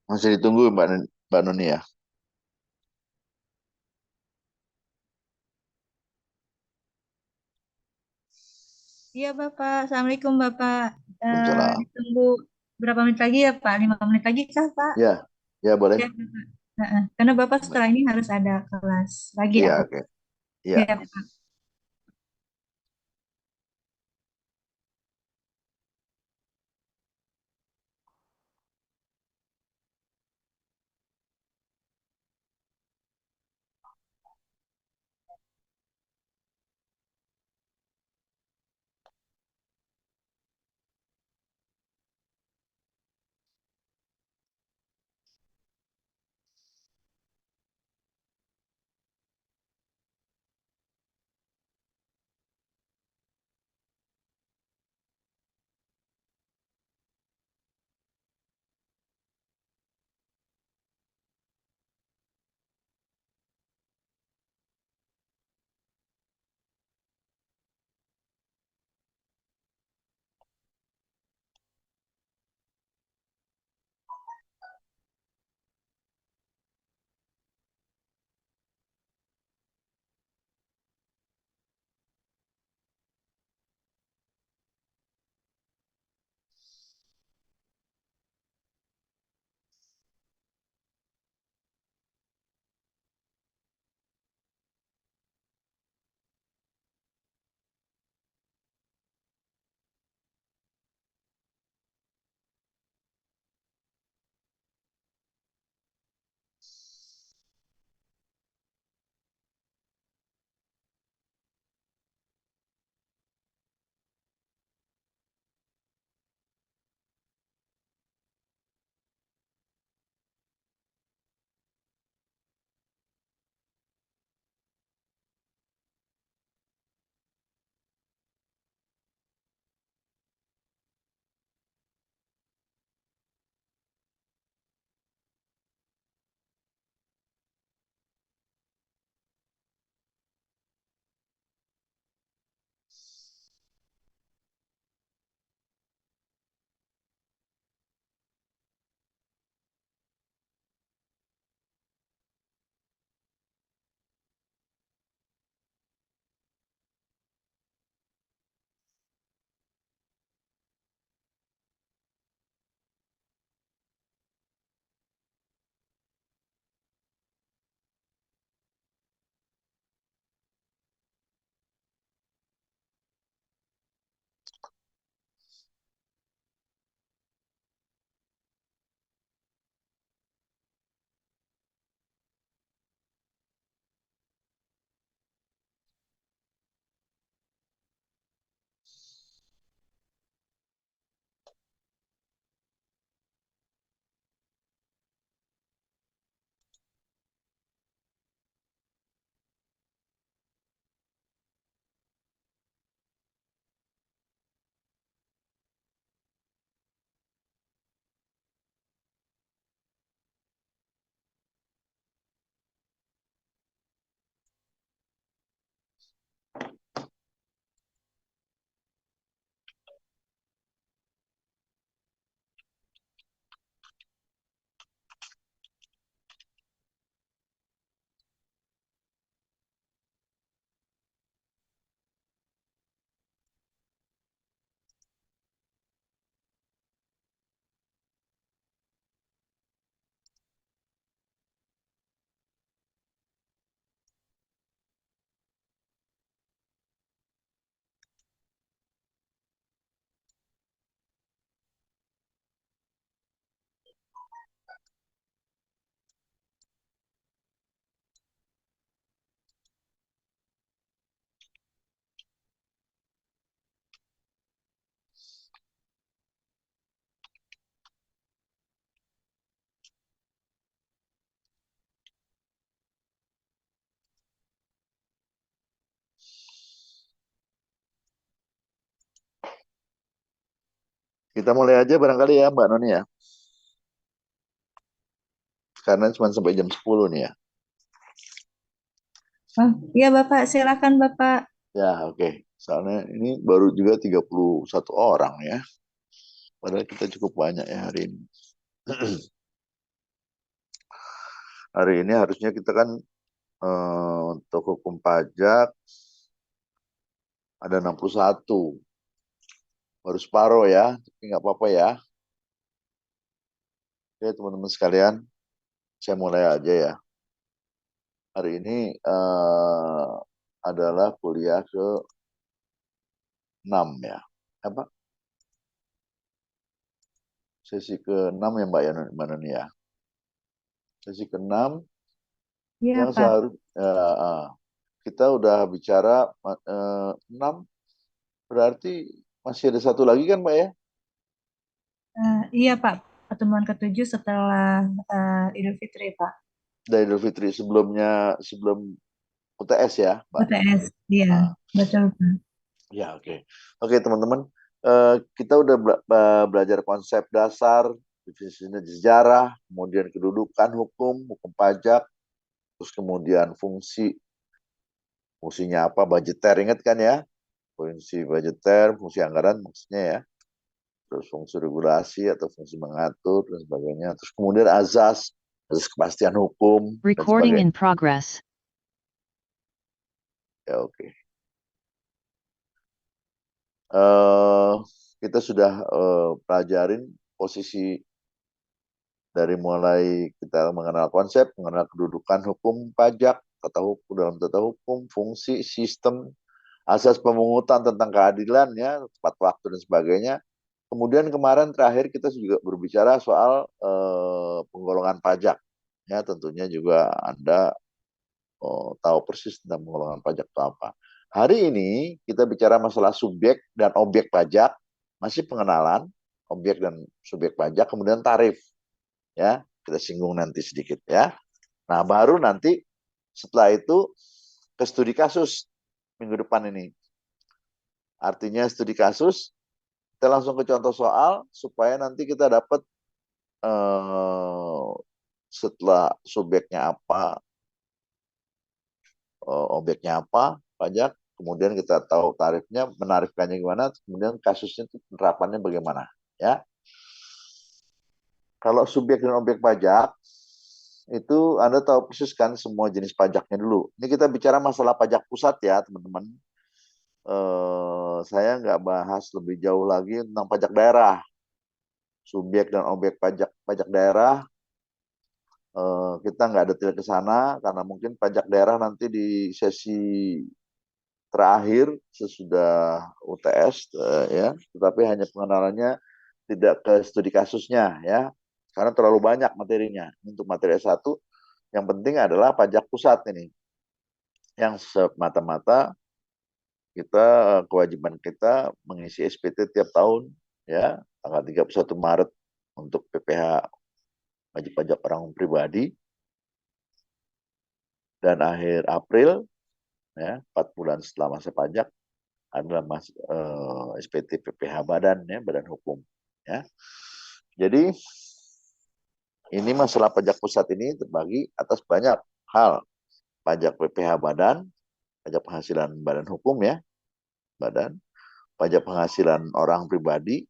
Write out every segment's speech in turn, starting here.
Masih ditunggu Mbak Nuni ya. Iya Bapak, Assalamualaikum Bapak. Waalaikumsalam. Ditunggu berapa menit lagi ya Pak? 5 menit lagi kah Pak? Ya, ya Ya boleh. Bapak. Karena Bapak setelah ini harus ada kelas lagi Iya, aku. oke. Iya. Ya Pak. Kita mulai aja barangkali ya Mbak Nuni ya. Karena cuma sampai jam 10 nih ya. Oh, iya Bapak, silakan Bapak. Ya, oke. Soalnya ini baru juga 31 orang ya. Padahal kita cukup banyak ya hari ini. Hari ini harusnya kita kan untuk hukum pajak ada 61. Baru separuh ya, tapi nggak apa-apa ya. Oke teman-teman sekalian, saya mulai aja ya. Hari ini adalah kuliah ke-6 ya. Apa? Sesi ke-6 ya Mbak ya, mana nih ya? Sesi ke-6 Iya, yang Pak. kita udah bicara 6, berarti masih ada satu lagi kan Mbak ya? Iya, Pak. Pertemuan ketujuh setelah Idul Fitri, Pak. Dari Idul Fitri sebelum UTS ya Mbak? UTS. Iya, Ah, betul, Pak. ya oke. Oke teman-teman, kita udah belajar konsep dasar, definisi sejarah, kemudian kedudukan hukum, hukum pajak, terus kemudian fungsinya apa, budgeter, ingat kan ya? Fungsi budgeter, fungsi anggaran maksudnya ya. Terus fungsi regulasi atau fungsi mengatur dan sebagainya. Terus kemudian azas kepastian hukum dan Recording sebagainya. in progress. Ya oke. Eh, kita sudah pelajarin posisi dari mulai kita mengenal konsep, mengenal kedudukan hukum pajak, tata hukum dalam tata hukum, fungsi, sistem, asas pemungutan tentang keadilan ya, tepat waktu dan sebagainya. Kemudian kemarin terakhir kita juga berbicara soal penggolongan pajak. Ya, tentunya juga Anda tahu persis tentang penggolongan pajak itu apa. Hari ini kita bicara masalah subjek dan objek pajak, masih pengenalan objek dan subjek pajak, kemudian tarif. Ya, kita singgung nanti sedikit ya. Nah, baru nanti setelah itu ke studi kasus minggu depan ini. Artinya studi kasus, kita langsung ke contoh soal supaya nanti kita dapat eh, setelah subjeknya apa, objeknya apa, pajak, kemudian kita tahu tarifnya, menarifkannya gimana, kemudian kasusnya itu penerapannya bagaimana, ya. Kalau subjek dan objek pajak itu Anda tahu persis kan semua jenis pajaknya dulu. Ini kita bicara masalah pajak pusat ya, teman-teman. Saya nggak bahas lebih jauh lagi tentang pajak daerah, subjek dan objek pajak pajak daerah. Kita nggak detail ke sana karena mungkin pajak daerah nanti di sesi terakhir sesudah UTS ya, tetapi hanya pengenalannya tidak ke studi kasusnya ya, karena terlalu banyak materinya. Untuk materi S1 yang penting adalah pajak pusat ini, yang semata-mata kita kewajiban kita mengisi SPT tiap tahun ya, tanggal 31 Maret untuk PPh wajib pajak orang pribadi, dan akhir April ya, 4 bulan setelah masa pajak adalah SPT PPh Badan ya, Badan Hukum ya. Jadi ini masalah pajak pusat ini terbagi atas banyak hal. Pajak PPh Badan, pajak penghasilan Badan Hukum ya, Badan, pajak penghasilan orang pribadi,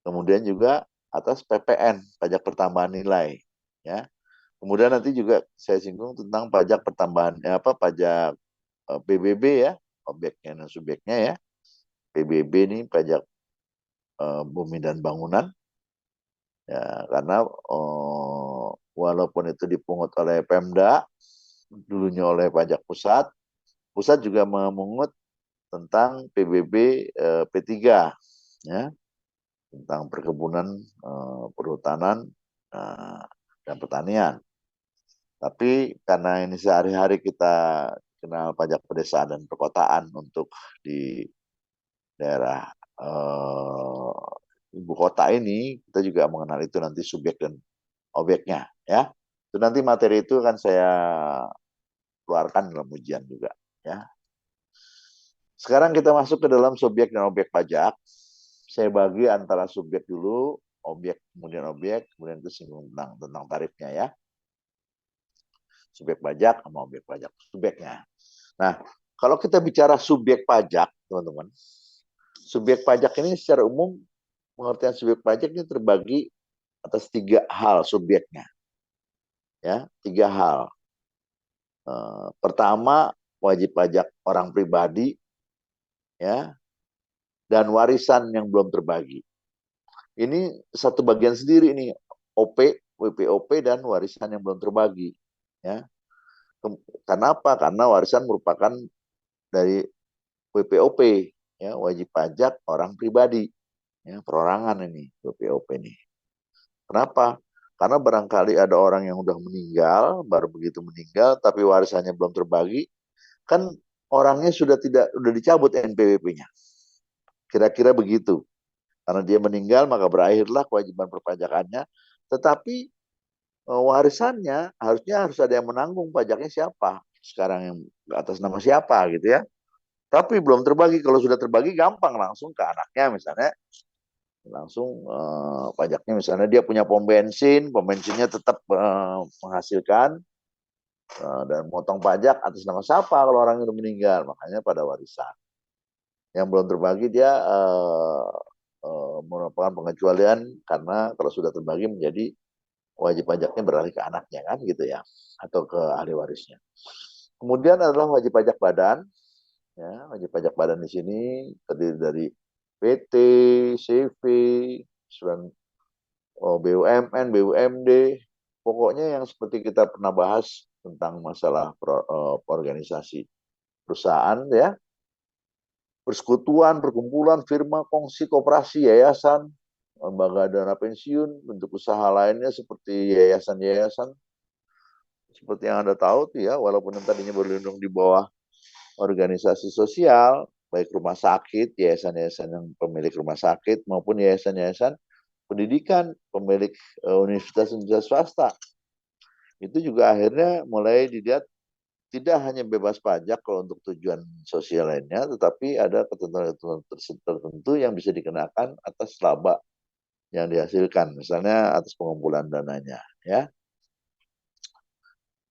kemudian juga atas PPN, pajak pertambahan nilai ya. Kemudian nanti juga saya singgung tentang pajak pertambahan pajak PBB ya, objeknya dan subjeknya ya. PBB ini pajak bumi dan bangunan ya, karena walaupun itu dipungut oleh Pemda, dulunya oleh pajak pusat, pusat juga memungut tentang PBB P3 ya, tentang perkebunan, perhutanan dan pertanian. Tapi karena ini sehari-hari kita kenal pajak pedesaan dan perkotaan untuk di daerah ibu kota ini, kita juga mengenal itu nanti subjek dan objeknya ya. Itu nanti materi itu akan saya keluarkan dalam ujian juga ya. Sekarang kita masuk ke dalam subjek dan objek pajak. Saya bagi antara subjek dulu, objek, kemudian itu singgung tentang tarifnya ya. Subjek pajak sama objek pajak, subjeknya. Nah, kalau kita bicara subjek pajak, teman-teman, subjek pajak ini secara umum, pengertian subjek pajak ini terbagi atas 3 hal subjeknya. ya, 3 hal. Pertama, wajib pajak orang pribadi, ya, dan warisan yang belum terbagi. Ini satu bagian sendiri nih, OP, WPOP dan warisan yang belum terbagi. Ya, kenapa? Karena warisan merupakan dari WPOP, ya, wajib pajak orang pribadi, ya, perorangan ini WPOP ini. Kenapa? Karena barangkali ada orang yang udah meninggal, baru begitu meninggal, tapi warisannya belum terbagi, kan orangnya sudah dicabut NPWP-nya. Kira-kira begitu. Karena dia meninggal, maka berakhirlah kewajiban perpajakannya. Tetapi warisannya harus ada yang menanggung pajaknya siapa. Sekarang yang atas nama siapa gitu ya. Tapi belum terbagi. Kalau sudah terbagi gampang langsung ke anaknya misalnya. Langsung pajaknya misalnya dia punya pom bensinnya tetap menghasilkan dan motong pajak atas nama siapa kalau orang itu meninggal. Makanya pada warisan. Yang belum terbagi dia merupakan pengecualian karena kalau sudah terbagi menjadi wajib pajaknya beralih ke anaknya kan gitu ya, atau ke ahli warisnya. Kemudian adalah wajib pajak badan, ya, wajib pajak badan di sini terdiri dari PT, CV, BUMN, BUMD, pokoknya yang seperti kita pernah bahas tentang masalah organisasi perusahaan ya, persekutuan, perkumpulan, firma, kongsi, koperasi, yayasan, lembaga dana pensiun, bentuk usaha lainnya seperti yayasan-yayasan. Seperti yang Anda tahu tuh ya, walaupun yang tadinya berlindung di bawah organisasi sosial, baik rumah sakit, yayasan-yayasan yang pemilik rumah sakit, maupun yayasan-yayasan pendidikan, pemilik universitas-universitas swasta. Itu juga akhirnya mulai dilihat tidak hanya bebas pajak kalau untuk tujuan sosial lainnya, tetapi ada ketentuan tertentu yang bisa dikenakan atas laba yang dihasilkan, misalnya atas pengumpulan dananya. Ya.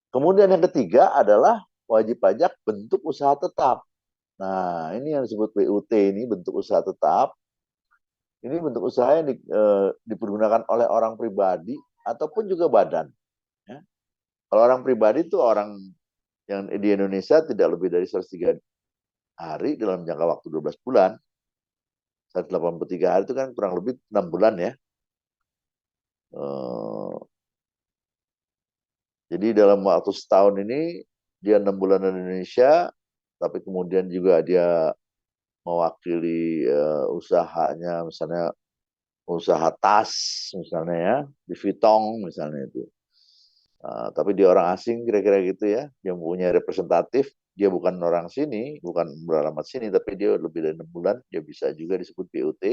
Kemudian yang ketiga adalah wajib pajak bentuk usaha tetap. Nah, ini yang disebut BUT ini bentuk usaha tetap. Ini bentuk usaha yang dipergunakan oleh orang pribadi ataupun juga badan. Ya. Kalau orang pribadi itu orang yang di Indonesia tidak lebih dari 103 hari dalam jangka waktu 12 bulan. 183 hari itu kan kurang lebih 6 bulan ya. Jadi dalam waktu setahun ini dia 6 bulan di Indonesia, tapi kemudian juga dia mewakili usahanya, misalnya usaha tas, misalnya ya, di Vitong misalnya itu. Tapi dia orang asing kira-kira gitu ya, dia mempunyai representatif, dia bukan orang sini, bukan beralamat sini, tapi dia lebih dari 6 bulan, dia bisa juga disebut BUT,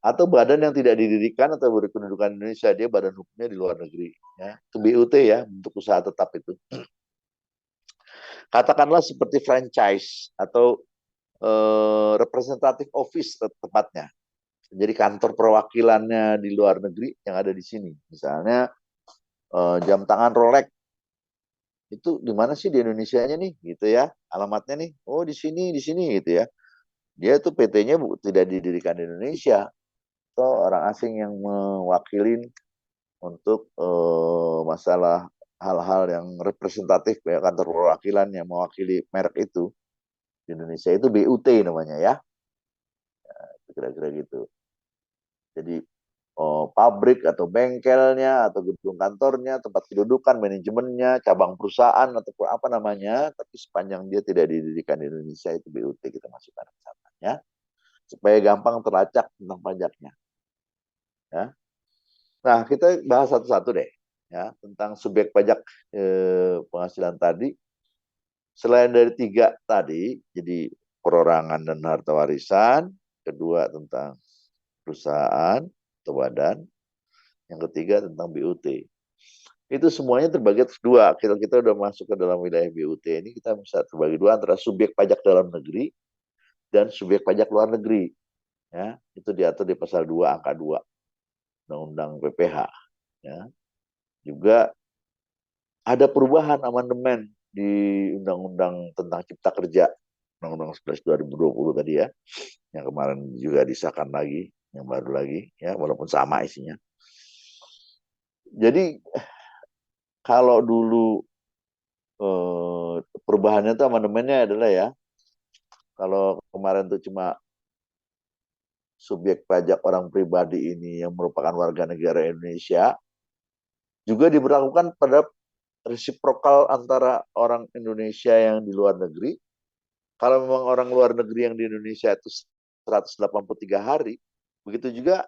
atau badan yang tidak didirikan atau berkedudukan Indonesia, dia badan hukumnya di luar negeri. Ya. Itu BUT ya, untuk usaha tetap itu. Katakanlah seperti franchise atau representative office tepatnya. Jadi kantor perwakilannya di luar negeri yang ada di sini. Misalnya jam tangan Rolex itu di mana sih di Indonesia-nya nih gitu ya, alamatnya nih, oh di sini gitu ya. Dia tuh PT-nya tidak didirikan di Indonesia, atau orang asing yang mewakilin untuk masalah hal-hal yang representatif ya, kantor perwakilan yang mewakili merek itu di Indonesia itu BUT namanya ya, kira-kira gitu. Jadi pabrik atau bengkelnya atau gedung kantornya, tempat kedudukan, manajemennya, cabang perusahaan ataupun apa namanya, tapi sepanjang dia tidak didirikan di Indonesia itu BUT kita masukkan ke sana ya, supaya gampang terlacak tentang pajaknya. Ya. Nah kita bahas satu-satu deh ya tentang subjek pajak penghasilan tadi. Selain dari 3 tadi, jadi perorangan dan harta warisan, kedua tentang perusahaan atau badan, yang ketiga tentang BUT. Itu semuanya terbagi atas 2. Kita udah masuk ke dalam wilayah BUT ini, kita bisa terbagi 2 antara subjek pajak dalam negeri dan subjek pajak luar negeri. Ya, itu diatur di pasal 2 angka 2 Undang-Undang PPH. Ya. Juga ada perubahan amandemen di Undang-Undang tentang Cipta Kerja, Undang-Undang 11 2020 tadi ya, yang kemarin juga disahkan lagi, yang baru lagi ya, walaupun sama isinya. Jadi kalau dulu perubahannya itu amandemennya adalah ya, kalau kemarin itu cuma subjek pajak orang pribadi ini yang merupakan warga negara Indonesia, juga diberlakukan pada resiprokal antara orang Indonesia yang di luar negeri. Kalau memang orang luar negeri yang di Indonesia itu 183 hari, begitu juga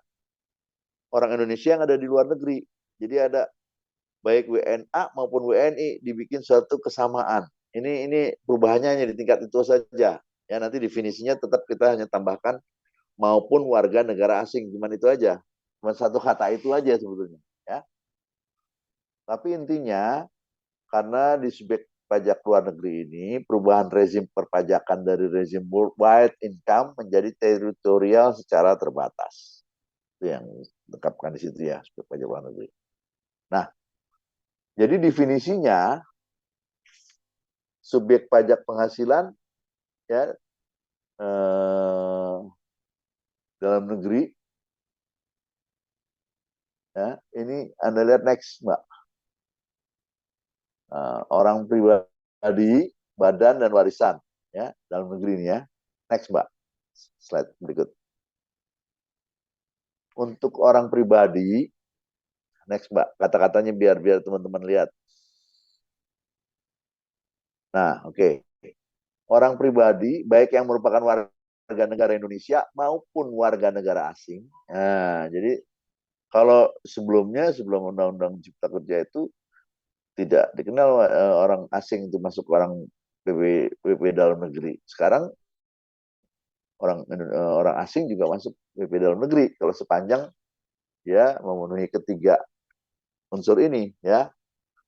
orang Indonesia yang ada di luar negeri. Jadi ada baik WNA maupun WNI dibikin suatu kesamaan. Ini perubahannya hanya di tingkat itu saja. Ya, nanti definisinya tetap kita hanya tambahkan maupun warga negara asing, cuman itu aja. Cuma satu kata itu aja sebetulnya, ya. Tapi intinya karena di subjek pajak luar negeri ini perubahan rezim perpajakan dari rezim worldwide income menjadi teritorial secara terbatas. Itu yang lengkapkan di situ ya, subjek pajak luar negeri. Nah, jadi definisinya subjek pajak penghasilan ya dalam negeri ya, ini Anda lihat next, Mbak. Orang pribadi, badan dan warisan ya dalam negeri ini ya. Next, Mbak. Slide berikut. Untuk orang pribadi, next, Mbak. Kata-katanya biar teman-teman lihat. Nah, oke. Okay. Orang pribadi, baik yang merupakan warga negara Indonesia maupun warga negara asing. Nah, jadi kalau sebelumnya, sebelum Undang-Undang Cipta Kerja itu tidak dikenal orang asing itu masuk orang PP dalam negeri. Sekarang orang asing juga masuk PP dalam negeri kalau sepanjang ya memenuhi ketiga unsur ini ya.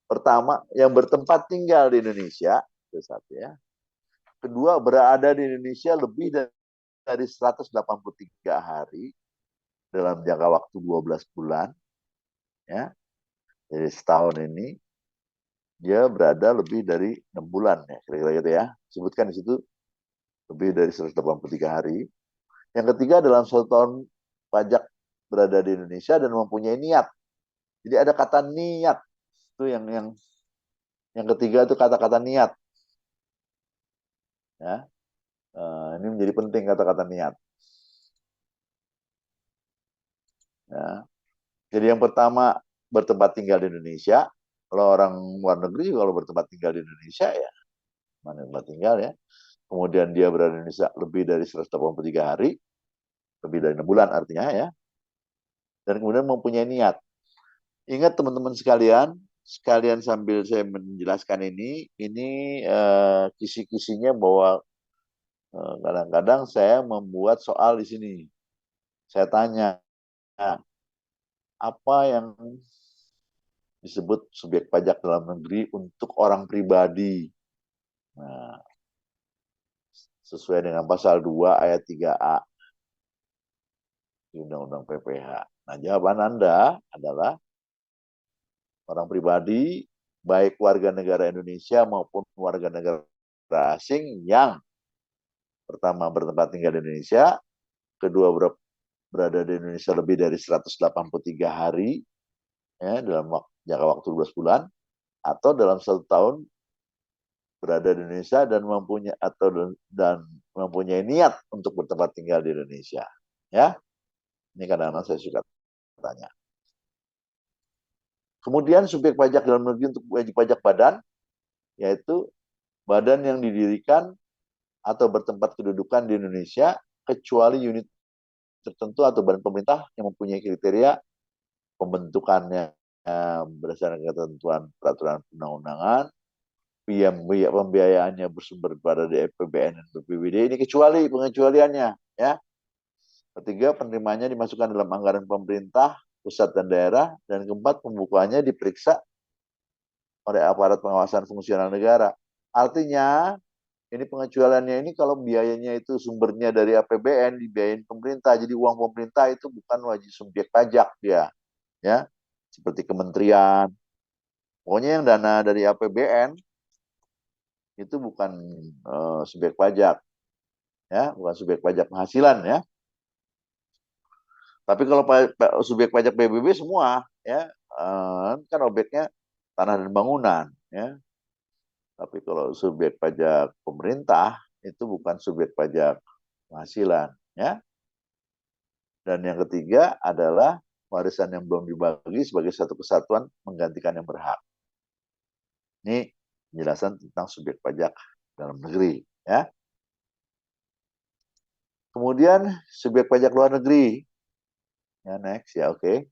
Pertama, yang bertempat tinggal di Indonesia, itu satu ya. Kedua, berada di Indonesia lebih dari 183 hari dalam jangka waktu 12 bulan ya. Jadi setahun ini dia berada lebih dari 6 bulan ya, kira-kira gitu ya. Sebutkan di situ lebih dari 183 hari. Yang ketiga, dalam 1 tahun pajak berada di Indonesia dan mempunyai niat. Jadi ada kata niat. Itu yang ketiga itu kata-kata niat. Ya. Ini menjadi penting kata-kata niat. Ya. Jadi yang pertama bertempat tinggal di Indonesia. Kalau orang luar negeri kalau bertempat tinggal di Indonesia ya mana tempat tinggal ya. Kemudian dia berada di Indonesia lebih dari 183 hari, lebih dari 6 bulan artinya ya. Dan kemudian mempunyai niat. Ingat teman-teman sekalian sambil saya menjelaskan ini kisi-kisinya bahwa kadang-kadang saya membuat soal di sini. Saya tanya, apa yang disebut subjek pajak dalam negeri untuk orang pribadi? Nah, sesuai dengan pasal 2 ayat 3A di Undang-Undang PPH. Nah, jawaban Anda adalah orang pribadi, baik warga negara Indonesia maupun warga negara asing yang pertama bertempat tinggal di Indonesia, kedua berada di Indonesia lebih dari 183 hari ya, dalam jangka waktu 12 bulan, atau dalam 1 tahun berada di Indonesia dan mempunyai niat untuk bertempat tinggal di Indonesia. Ya, ini kadang-kadang saya suka tanya. Kemudian subjek pajak dalam negeri untuk wajib pajak badan, yaitu badan yang didirikan atau bertempat kedudukan di Indonesia kecuali unit tertentu atau badan pemerintah yang mempunyai kriteria pembentukannya berdasarkan ketentuan peraturan perundang-undangan, pembiayaannya bersumber pada APBN dan BPBD, ini kecuali pengecualiannya ya. Ketiga, penerimanya dimasukkan dalam anggaran pemerintah pusat dan daerah, dan keempat, pembukuannya diperiksa oleh aparat pengawasan fungsional negara. Artinya ini pengecualiannya ini kalau biayanya itu sumbernya dari APBN, dibiayain pemerintah, jadi uang pemerintah itu bukan wajib subjek pajak dia ya, seperti kementerian. Pokoknya yang dana dari APBN itu bukan subjek pajak ya, bukan subjek pajak penghasilan ya. Tapi kalau subjek pajak PBB semua ya, kan objeknya tanah dan bangunan, ya. Tapi kalau subjek pajak pemerintah itu bukan subjek pajak penghasilan, ya. Dan yang ketiga adalah warisan yang belum dibagi sebagai satu kesatuan menggantikan yang berhak. Ini penjelasan tentang subjek pajak dalam negeri, ya. Kemudian subjek pajak luar negeri, ya next, ya oke.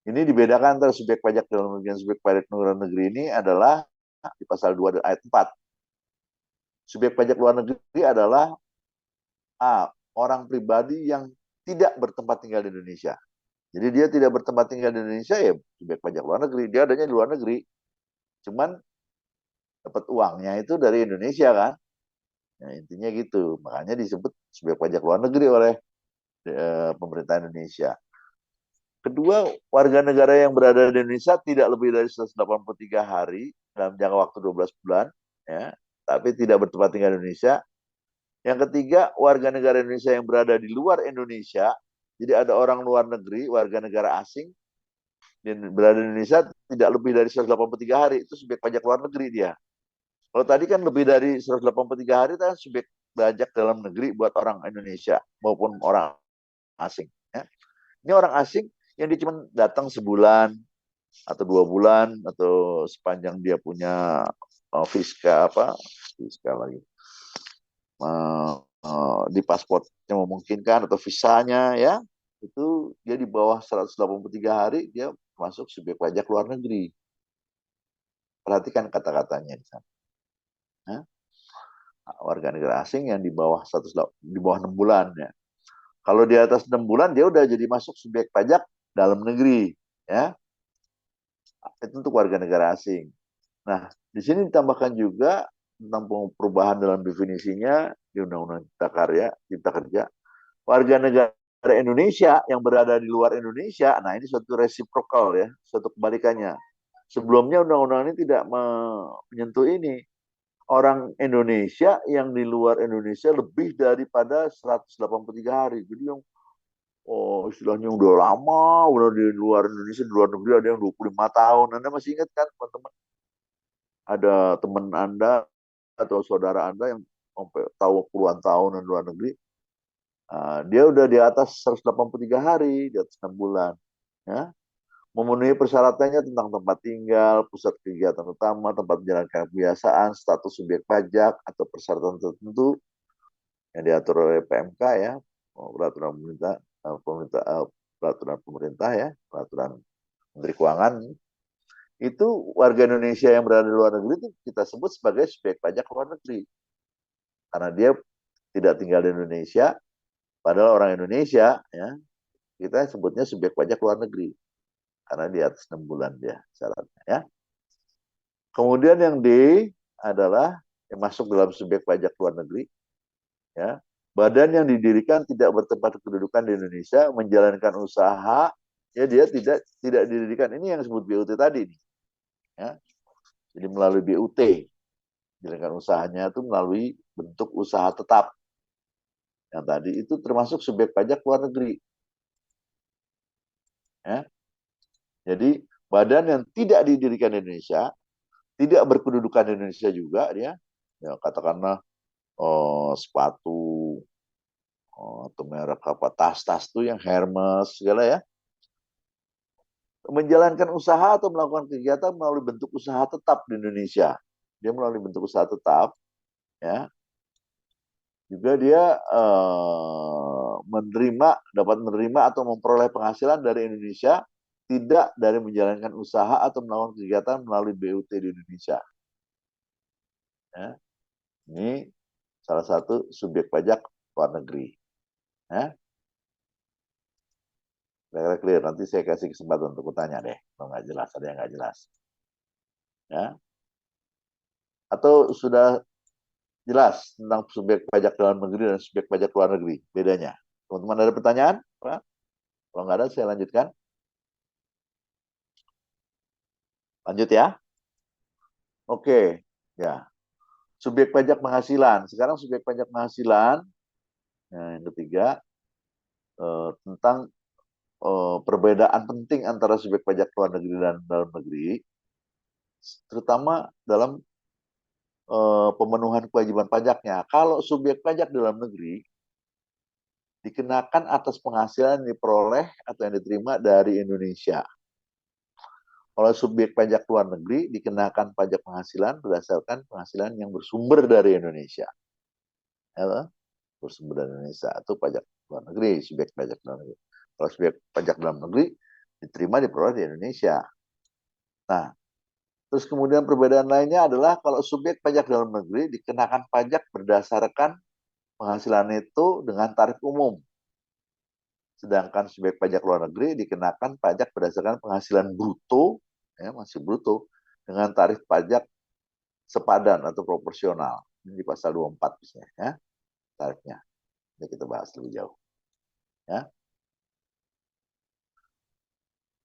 Ini dibedakan antara subjek pajak dalam negeri dan subjek pajak luar negeri ini adalah di pasal 2 ayat 4. Subjek pajak luar negeri adalah orang pribadi yang tidak bertempat tinggal di Indonesia. Jadi dia tidak bertempat tinggal di Indonesia, ya subjek pajak luar negeri. Dia adanya di luar negeri. Cuman dapat uangnya itu dari Indonesia kan. Nah, intinya gitu. Makanya disebut subjek pajak luar negeri oleh pemerintah Indonesia. Kedua, warga negara yang berada di Indonesia tidak lebih dari 183 hari dalam jangka waktu 12 bulan, ya, tapi tidak bertempat tinggal di Indonesia. Yang ketiga, warga negara Indonesia yang berada di luar Indonesia, jadi ada orang luar negeri, warga negara asing, dan berada di Indonesia tidak lebih dari 183 hari, itu subjek pajak luar negeri dia. Kalau tadi kan lebih dari 183 hari, itu kan subjek pajak dalam negeri buat orang Indonesia maupun orang asing. Ya. Ini orang asing yang dia cuma datang sebulan atau 2 bulan atau sepanjang dia punya fiska lagi di pasportnya memungkinkan atau visanya, ya itu dia di bawah 183 hari dia masuk subjek pajak luar negeri. Perhatikan kata-katanya di sana. Ya. Warga negara asing yang di bawah 6 bulan, ya. Kalau di atas 6 bulan dia udah jadi masuk subjek pajak dalam negeri, ya. Itu untuk warga negara asing. Nah, di sini ditambahkan juga tentang perubahan dalam definisinya di Undang-Undang Cipta Kerja. Warga negara Indonesia yang berada di luar Indonesia, nah ini suatu reciprocal, ya, suatu kebalikannya. Sebelumnya undang-undang ini tidak menyentuh ini. Orang Indonesia yang di luar Indonesia lebih daripada 183 hari. Jadi yang istilahnya udah lama, udah di luar Indonesia, di luar negeri ada yang 25 tahun. Anda masih ingat kan, teman-teman? Ada teman Anda atau saudara Anda yang sampai tahu puluhan tahun di luar negeri, dia udah di atas 183 hari, di atas 6 bulan. Ya. Memenuhi persyaratannya tentang tempat tinggal, pusat kegiatan utama, tempat menjalankan kebiasaan, status subjek pajak, atau persyaratan tertentu yang diatur oleh PMK, ya, peraturan pemerintah, ya, peraturan Menteri Keuangan. Itu warga Indonesia yang berada di luar negeri itu kita sebut sebagai subjek pajak luar negeri. Karena dia tidak tinggal di Indonesia, padahal orang Indonesia, ya, kita sebutnya subjek pajak luar negeri. Karena di atas 6 bulan dia syaratnya, ya. Kemudian yang D adalah yang masuk dalam subjek pajak luar negeri, ya. Badan yang didirikan tidak bertempat kedudukan di Indonesia, menjalankan usaha, ya dia tidak didirikan. Ini yang disebut BUT tadi nih. Ya. Jadi melalui BUT, menjalankan usahanya itu melalui bentuk usaha tetap. Yang tadi itu termasuk subjek pajak luar negeri. Ya. Jadi badan yang tidak didirikan di Indonesia, tidak berkedudukan di Indonesia juga dia, ya katakanlah sepatu atau merek apa tas-tas tuh yang Hermes segala, ya, menjalankan usaha atau melakukan kegiatan melalui bentuk usaha tetap di Indonesia. Dia melalui bentuk usaha tetap, ya. Juga dia dapat menerima atau memperoleh penghasilan dari Indonesia tidak dari menjalankan usaha atau melakukan kegiatan melalui BUT di Indonesia. Ya. Ini salah satu subjek pajak luar negeri. Ya. Kira-kira clear. Nanti saya kasih kesempatan untuk bertanya deh. Kalau nggak jelas, ada yang nggak jelas. Ya. Atau sudah jelas tentang subjek pajak dalam negeri dan subjek pajak luar negeri? Bedanya. Teman-teman ada pertanyaan? Pak? Kalau nggak ada, saya lanjutkan. Lanjut ya. Oke. Ya. Subjek pajak penghasilan. Sekarang subjek pajak penghasilan. Nah, yang ketiga, tentang perbedaan penting antara subjek pajak luar negeri dan dalam negeri. terutama dalam pemenuhan kewajiban pajaknya. Kalau subjek pajak dalam negeri dikenakan atas penghasilan yang diperoleh atau yang diterima dari Indonesia. Kalau subjek pajak luar negeri dikenakan pajak penghasilan berdasarkan penghasilan yang bersumber dari Indonesia. Ya, bersumber dari Indonesia itu pajak luar negeri, subjek pajak luar negeri. Kalau subjek pajak dalam negeri diterima diperoleh di Indonesia. Nah, terus kemudian perbedaan lainnya adalah kalau subjek pajak dalam negeri dikenakan pajak berdasarkan penghasilan itu dengan tarif umum. Sedangkan subjek pajak luar negeri dikenakan pajak berdasarkan penghasilan bruto, ya, masih bruto, dengan tarif pajak sepadan atau proporsional. Ini di pasal 24 misalnya, ya, tarifnya. Ini kita bahas lebih jauh. Ya.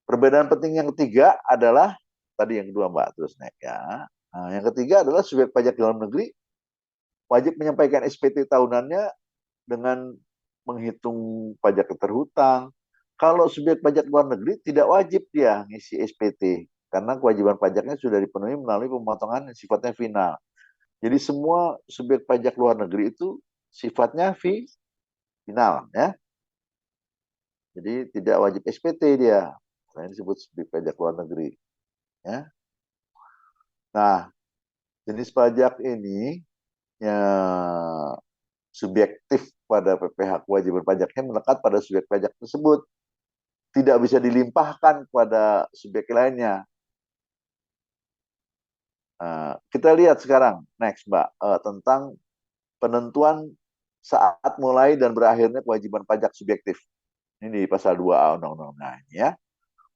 Perbedaan penting yang ketiga adalah tadi yang kedua Mbak terus naik ya. Nah, yang ketiga adalah subjek pajak dalam negeri wajib menyampaikan SPT tahunannya dengan menghitung pajak keterhutang. Kalau subjek pajak luar negeri tidak wajib dia ngisi SPT karena kewajiban pajaknya sudah dipenuhi melalui pemotongan yang sifatnya final. Jadi semua subjek pajak luar negeri itu sifatnya final ya. Jadi tidak wajib SPT dia. Nah, ini disebut subjek pajak luar negeri ya. Nah, jenis pajak ini ya subjektif pada PPh kewajiban pajaknya melekat pada subjek pajak tersebut. Tidak bisa dilimpahkan kepada subjek lainnya. Kita lihat sekarang, next Mbak, tentang penentuan saat mulai dan berakhirnya kewajiban pajak subjektif. Ini di pasal 2A Undang-Undang. Nah, ini ya.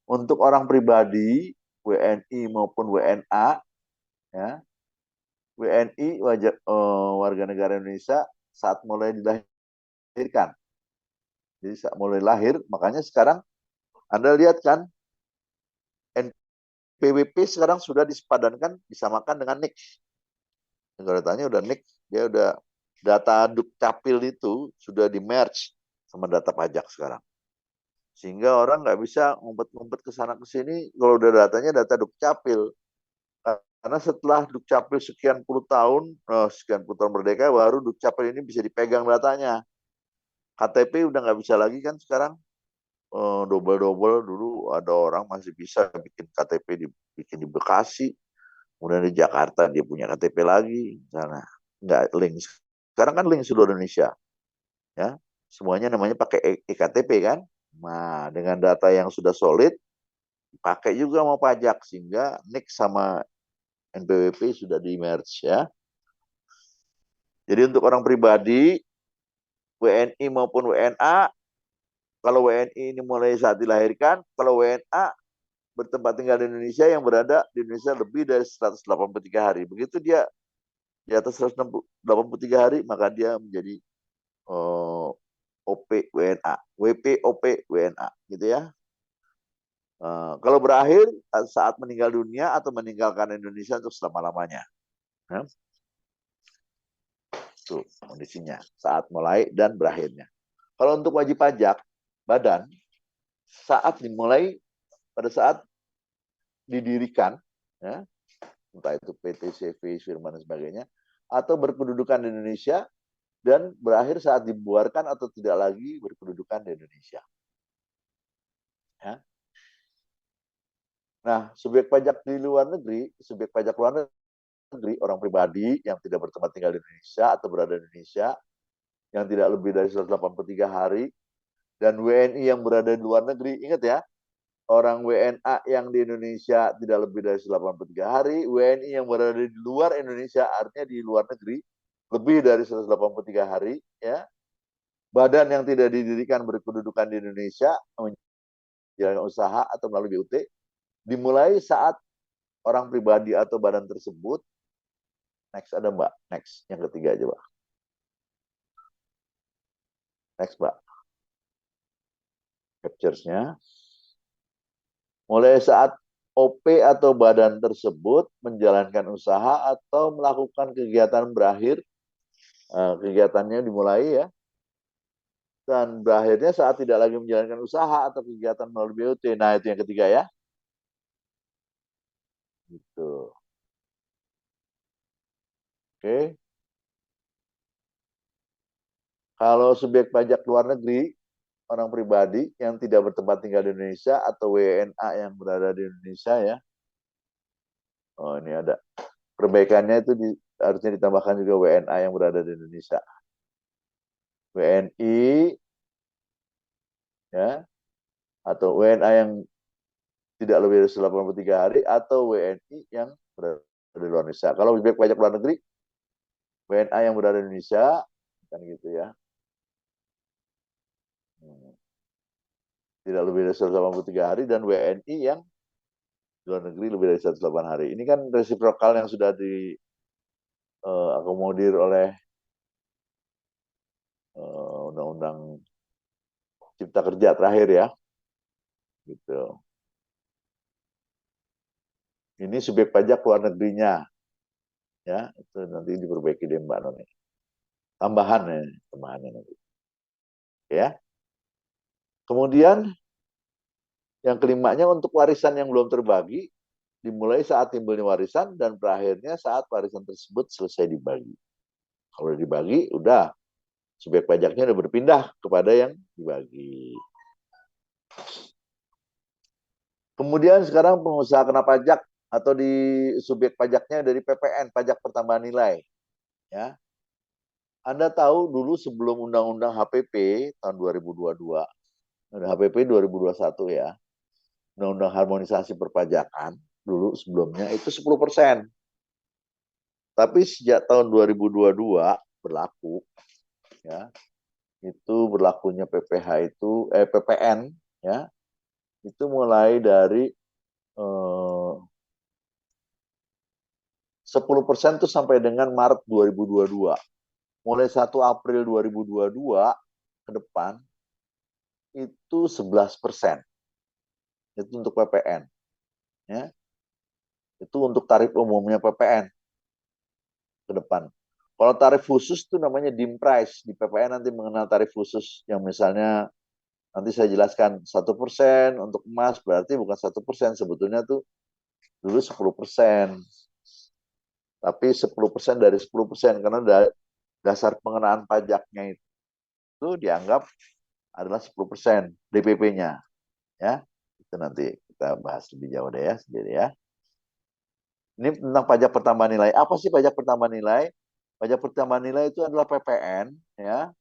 Untuk orang pribadi, WNI maupun WNA, ya, WNI wajib warga negara Indonesia saat mulai dilahirkan. Jadi saat mulai lahir, makanya sekarang Anda lihat kan, NPWP sekarang sudah disepadankan, disamakan dengan NIK. Kalau tanya udah NIK, dia udah data Dukcapil itu sudah di merge sama data pajak sekarang. Sehingga orang nggak bisa ngumpet-ngumpet ke sana ke sini kalau udah datanya data Dukcapil. Karena setelah Dukcapil sekian puluh tahun merdeka, baru Dukcapil ini bisa dipegang datanya. KTP udah nggak bisa lagi kan sekarang. Double-double dulu ada orang masih bisa bikin KTP bikin di Bekasi, kemudian di Jakarta dia punya KTP lagi, sana nggak link. Sekarang kan link seluruh Indonesia, ya semuanya namanya pakai ektp kan. Nah dengan data yang sudah solid, pakai juga mau pajak sehingga NIK sama NPWP sudah di merge ya. Jadi untuk orang pribadi, WNI maupun WNA, kalau WNI ini mulai saat dilahirkan, kalau WNA bertempat tinggal di Indonesia yang berada di Indonesia lebih dari 183 hari. Begitu dia di atas 183 hari, maka dia menjadi OP WNA, WP OP WNA, gitu ya. Kalau berakhir saat meninggal dunia atau meninggalkan Indonesia untuk selama-lamanya. Ya. Itu kondisinya saat mulai dan berakhirnya. Kalau untuk wajib pajak badan, saat dimulai pada saat didirikan, ya, entah itu PT, CV, Firman dan sebagainya, atau berkedudukan di Indonesia dan berakhir saat dibubarkan atau tidak lagi berkedudukan di Indonesia. Ya. Nah, subjek pajak di luar negeri, subjek pajak luar negeri, orang pribadi yang tidak bertempat tinggal di Indonesia atau berada di Indonesia, yang tidak lebih dari 183 hari, dan WNI yang berada di luar negeri, ingat ya, orang WNA yang di Indonesia tidak lebih dari 183 hari, WNI yang berada di luar Indonesia, artinya di luar negeri, lebih dari 183 hari, ya. Badan yang tidak didirikan berkedudukan di Indonesia, menjalankan usaha atau melalui BUT, dimulai saat orang pribadi atau badan tersebut, next ada Mbak, next, yang ketiga aja Mbak. Next Mbak. Captures-nya. Mulai saat OP atau badan tersebut menjalankan usaha atau melakukan kegiatan berakhir, kegiatannya dimulai ya, dan berakhirnya saat tidak lagi menjalankan usaha atau kegiatan melalui BUT. Nah itu yang ketiga ya. Gitu. Oke. Kalau subjek pajak luar negeri, orang pribadi yang tidak bertempat tinggal di Indonesia atau WNA yang berada di Indonesia ya. Oh, ini ada perbaikannya itu harusnya ditambahkan juga WNA yang berada di Indonesia. WNI ya atau WNA yang tidak lebih dari 83 hari atau WNI yang berada di luar Indonesia. Kalau subjek pajak luar negeri, WNA yang berada di Indonesia kan gitu ya. Tidak lebih dari 183 hari dan WNI yang di luar negeri lebih dari 108 hari. Ini kan resiprokal yang sudah diakomodir oleh Undang-Undang Cipta Kerja terakhir ya. Gitu. Ini subjek pajak luar negerinya. Ya, itu nanti diperbaiki deh Mbak Noni. Tambahannya nanti. Ya. Kemudian yang kelimanya untuk warisan yang belum terbagi dimulai saat timbulnya warisan dan berakhirnya saat warisan tersebut selesai dibagi. Kalau udah dibagi, udah subjek pajaknya udah berpindah kepada yang dibagi. Kemudian sekarang pengusaha kena pajak atau di subjek pajaknya dari PPN, pajak pertambahan nilai. Ya, Anda tahu dulu sebelum Undang-Undang HPP tahun 2022, HPP 2021 ya, Undang-Undang Harmonisasi Perpajakan dulu sebelumnya itu 10%. Tapi sejak tahun 2022 berlaku, ya, itu berlakunya PPH itu PPN ya, itu mulai dari 10% tuh sampai dengan Maret 2022. Mulai 1 April 2022 ke depan itu 11%. Itu untuk PPN. Ya. Itu untuk tarif umumnya PPN ke depan. Kalau tarif khusus itu namanya dim price. Di PPN nanti mengenal tarif khusus yang misalnya nanti saya jelaskan 1% untuk emas berarti bukan 1%, sebetulnya tuh dulu 10%. Tapi 10% dari 10% karena dasar pengenaan pajaknya itu dianggap adalah 10% DPP-nya. Ya, itu nanti kita bahas lebih jauh deh ya sendiri ya. Ini tentang pajak pertambahan nilai. Apa sih pajak pertambahan nilai? Pajak pertambahan nilai itu adalah PPN ya,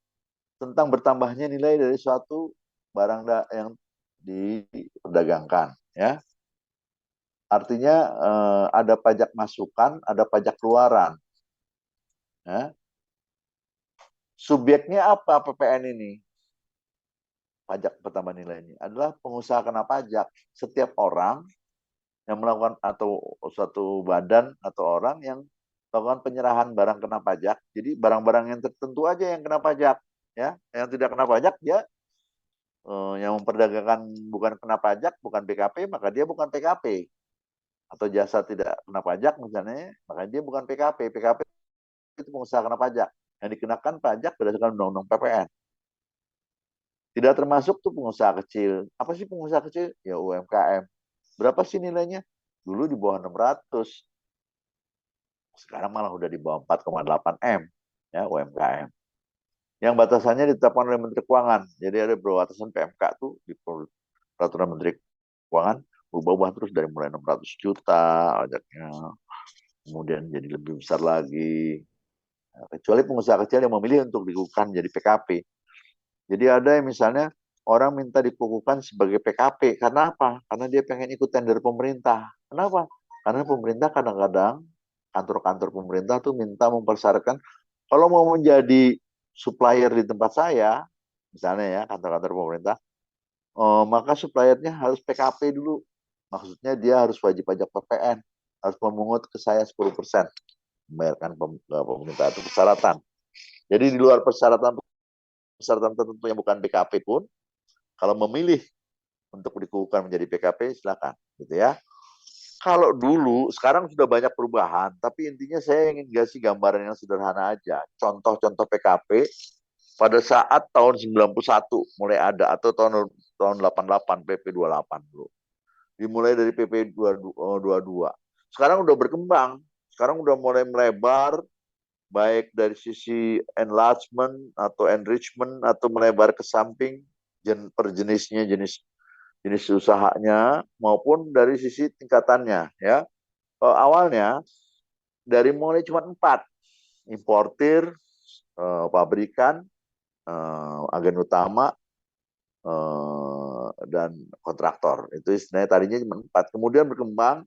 tentang bertambahnya nilai dari suatu barang yang diperdagangkan ya. Artinya ada pajak masukan, ada pajak keluaran. Ya. Subjeknya apa PPN ini? Pajak pertambahan nilai ini adalah pengusaha kena pajak. Setiap orang yang melakukan atau suatu badan atau orang yang melakukan penyerahan barang kena pajak. Jadi barang-barang yang tertentu aja yang kena pajak, ya. Yang tidak kena pajak dia yang memperdagangkan bukan kena pajak, bukan PKP, maka dia bukan PKP. Atau jasa tidak kena pajak misalnya, maka dia bukan PKP. PKP itu pengusaha kena pajak yang dikenakan pajak berdasarkan undang-undang PPN. Tidak termasuk tuh pengusaha kecil. Apa sih pengusaha kecil? Ya UMKM. Berapa sih nilainya? Dulu di bawah 600. Sekarang malah udah di bawah 4,8 M ya UMKM. Yang batasannya ditetapkan oleh Menteri Keuangan. Jadi ada batasan PMK tuh di peraturan Menteri Keuangan berubah-ubah terus dari mulai 600 juta pajaknya. Kemudian jadi lebih besar lagi. Nah, kecuali pengusaha kecil yang memilih untuk dikukuhkan jadi PKP. Jadi ada yang misalnya orang minta dikukuhkan sebagai PKP. Karena apa? Karena dia pengen ikut tender pemerintah. Kenapa? Karena pemerintah kadang-kadang, kantor-kantor pemerintah tuh minta mempersyaratkan, kalau mau menjadi supplier di tempat saya, misalnya ya kantor-kantor pemerintah, maka suppliernya harus PKP dulu. Maksudnya dia harus wajib pajak PPN, harus memungut ke saya 10%, membayarkan pemerintah itu persyaratan. Jadi di luar persyaratan tertentu yang bukan PKP pun, kalau memilih untuk dikukuhkan menjadi PKP, silakan, gitu ya. Kalau dulu, sekarang sudah banyak perubahan, tapi intinya saya ingin kasih gambaran yang sederhana aja. Contoh-contoh PKP pada saat tahun 91 mulai ada, atau tahun 88 PP 28 dulu. Dimulai dari PP 22. sekarang udah berkembang, sekarang udah mulai melebar, baik dari sisi enlargement atau enrichment atau melebar ke samping per jenisnya, jenis usahanya maupun dari sisi tingkatannya ya. Awalnya dari mulai cuma 4, importir, pabrikan, agen utama, dan kontraktor. Itu istilahnya tadinya cuma 4. Kemudian berkembang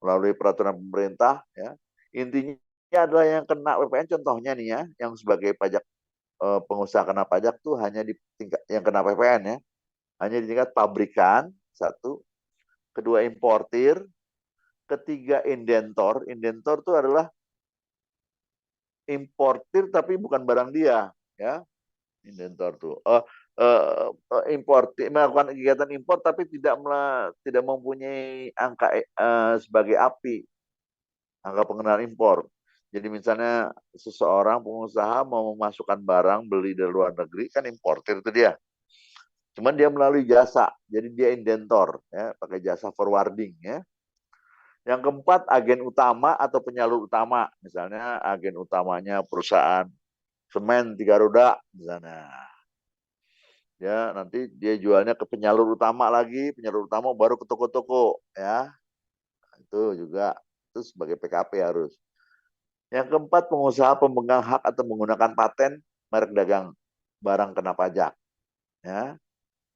melalui peraturan pemerintah. Ya. Intinya adalah yang kena PPN contohnya nih ya, yang sebagai pajak pengusaha kena pajak tuh hanya di tingkat yang kena PPN ya, hanya di tingkat pabrikan satu, kedua importir, ketiga indentor. Indentor itu adalah importir tapi bukan barang dia ya. Indentor tuh importir, melakukan kegiatan impor tapi tidak mempunyai angka sebagai API, angka pengenalan impor. Jadi misalnya seseorang pengusaha mau memasukkan barang beli dari luar negeri, kan importir itu dia. Cuman dia melalui jasa, jadi dia indentor, ya, pakai jasa forwarding. Ya. Yang keempat, agen utama atau penyalur utama. Misalnya agen utamanya perusahaan semen 3 roda, misalnya. Ya, nanti dia jualnya ke penyalur utama lagi, penyalur utama baru ke toko-toko. Ya, itu juga itu sebagai PKP harus. Yang keempat, pengusaha pemegang hak atau menggunakan paten merek dagang barang kena pajak. Ya.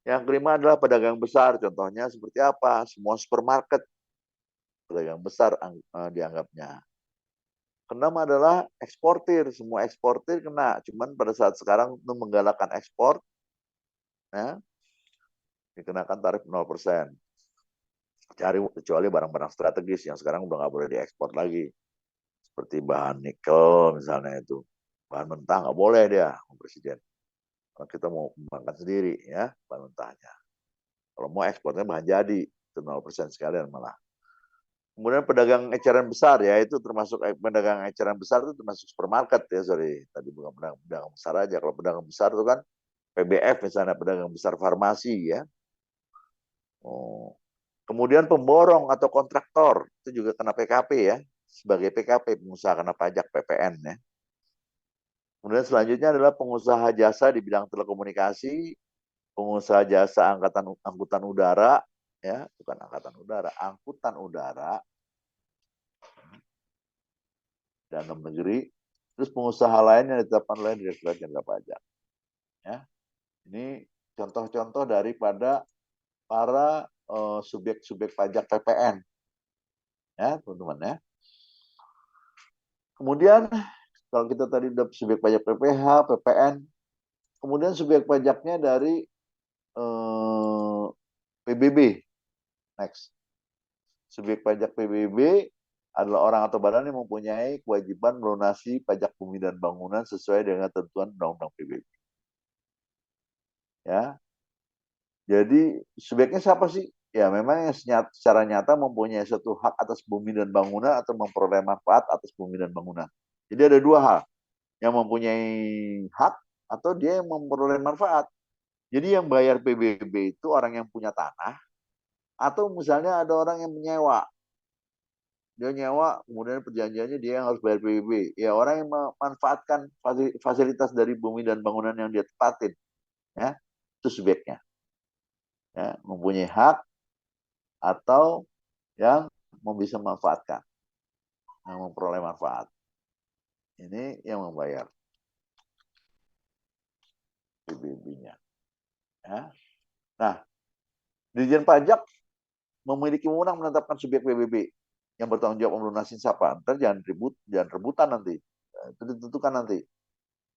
Yang kelima adalah pedagang besar. Contohnya seperti apa? Semua supermarket pedagang besar dianggapnya. Keenam adalah eksportir. Semua eksportir kena. Cuman pada saat sekarang untuk menggalakkan ekspor, ya, dikenakan tarif 0%. Kecuali barang-barang strategis yang sekarang udah nggak boleh diekspor lagi. Seperti bahan nikel misalnya itu. Bahan mentah nggak boleh dia, Presiden. Kalau kita mau kembangkan sendiri ya bahan mentahnya. Kalau mau ekspornya bahan jadi, itu 0% sekalian malah. Kemudian pedagang eceran besar ya, itu termasuk pedagang eceran besar itu termasuk supermarket ya, sorry. Tadi bukan pedagang besar aja. Kalau pedagang besar itu kan PBF misalnya, pedagang besar farmasi ya. Oh. Kemudian pemborong atau kontraktor itu juga kena PKP ya, sebagai PKP, pengusaha kena pajak PPN ya. Kemudian selanjutnya adalah pengusaha jasa di bidang telekomunikasi, pengusaha jasa angkutan udara, ya bukan angkatan udara, angkutan udara dan dalam negeri, terus pengusaha lain yang ditetapkan oleh Direktorat Jenderal Pajak. Ya, ini contoh-contoh daripada para subjek-subjek pajak PPN, ya teman-teman ya. Kemudian kalau kita tadi udah subjek pajak PPH, PPN, kemudian subjek pajaknya dari PBB. Next. Subjek pajak PBB adalah orang atau badan yang mempunyai kewajiban melunasi pajak bumi dan bangunan sesuai dengan ketentuan Undang-Undang PBB. Ya. Jadi subjeknya siapa sih? Ya memang yang secara nyata mempunyai suatu hak atas bumi dan bangunan atau memperoleh manfaat atas bumi dan bangunan. Jadi ada dua hal, yang mempunyai hak atau dia yang memperoleh manfaat. Jadi yang bayar PBB itu orang yang punya tanah atau misalnya ada orang yang menyewa. Dia nyewa, kemudian perjanjiannya dia yang harus bayar PBB. Ya orang yang memanfaatkan fasilitas dari bumi dan bangunan yang dia tepatin, ya itu subjeknya. Ya, mempunyai hak atau yang bisa memanfaatkan, yang memperoleh manfaat. Ini yang membayar PBB-nya. Ya. Nah, Dirjen Pajak memiliki wewenang menetapkan subjek PBB yang bertanggung jawab melunasi siapa. Ntar jangan rebutan nanti. Itu ditentukan nanti.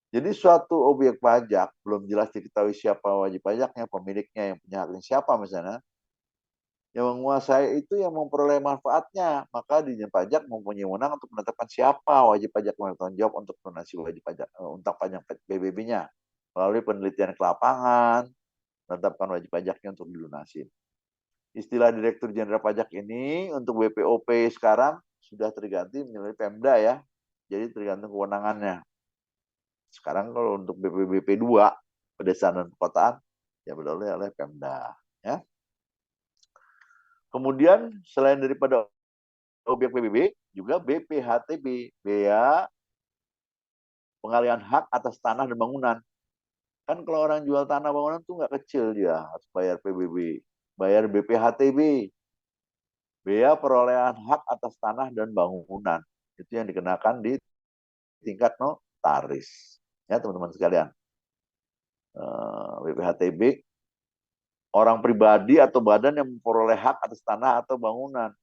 Jadi suatu objek pajak belum jelas diketahui siapa wajib pajaknya, pemiliknya, yang punya haknya siapa misalnya. Yang menguasai itu yang memperoleh manfaatnya. Maka Dirjen Pajak mempunyai wewenang untuk menetapkan siapa wajib pajak yang bertanggung jawab untuk melunasi wajib pajak untuk pajak PBB-nya melalui penelitian ke lapangan, menetapkan wajib pajaknya untuk dilunasi. Istilah Direktur Jenderal Pajak ini untuk BPOP sekarang sudah terganti menjadi Pemda ya. Jadi tergantung kewenangannya. Sekarang kalau untuk BPBP 2, Pedesaan dan Perkotaan, ya beroleh oleh Pemda. Ya. Kemudian selain daripada objek PBB juga BPHTB, bea pengalihan hak atas tanah dan bangunan. Kan kalau orang jual tanah bangunan tuh nggak kecil, dia harus bayar PBB, bayar BPHTB, bea perolehan hak atas tanah dan bangunan. Itu yang dikenakan di tingkat notaris. Ya teman-teman sekalian. BPHTB, orang pribadi atau badan yang memperoleh hak atas tanah atau bangunan.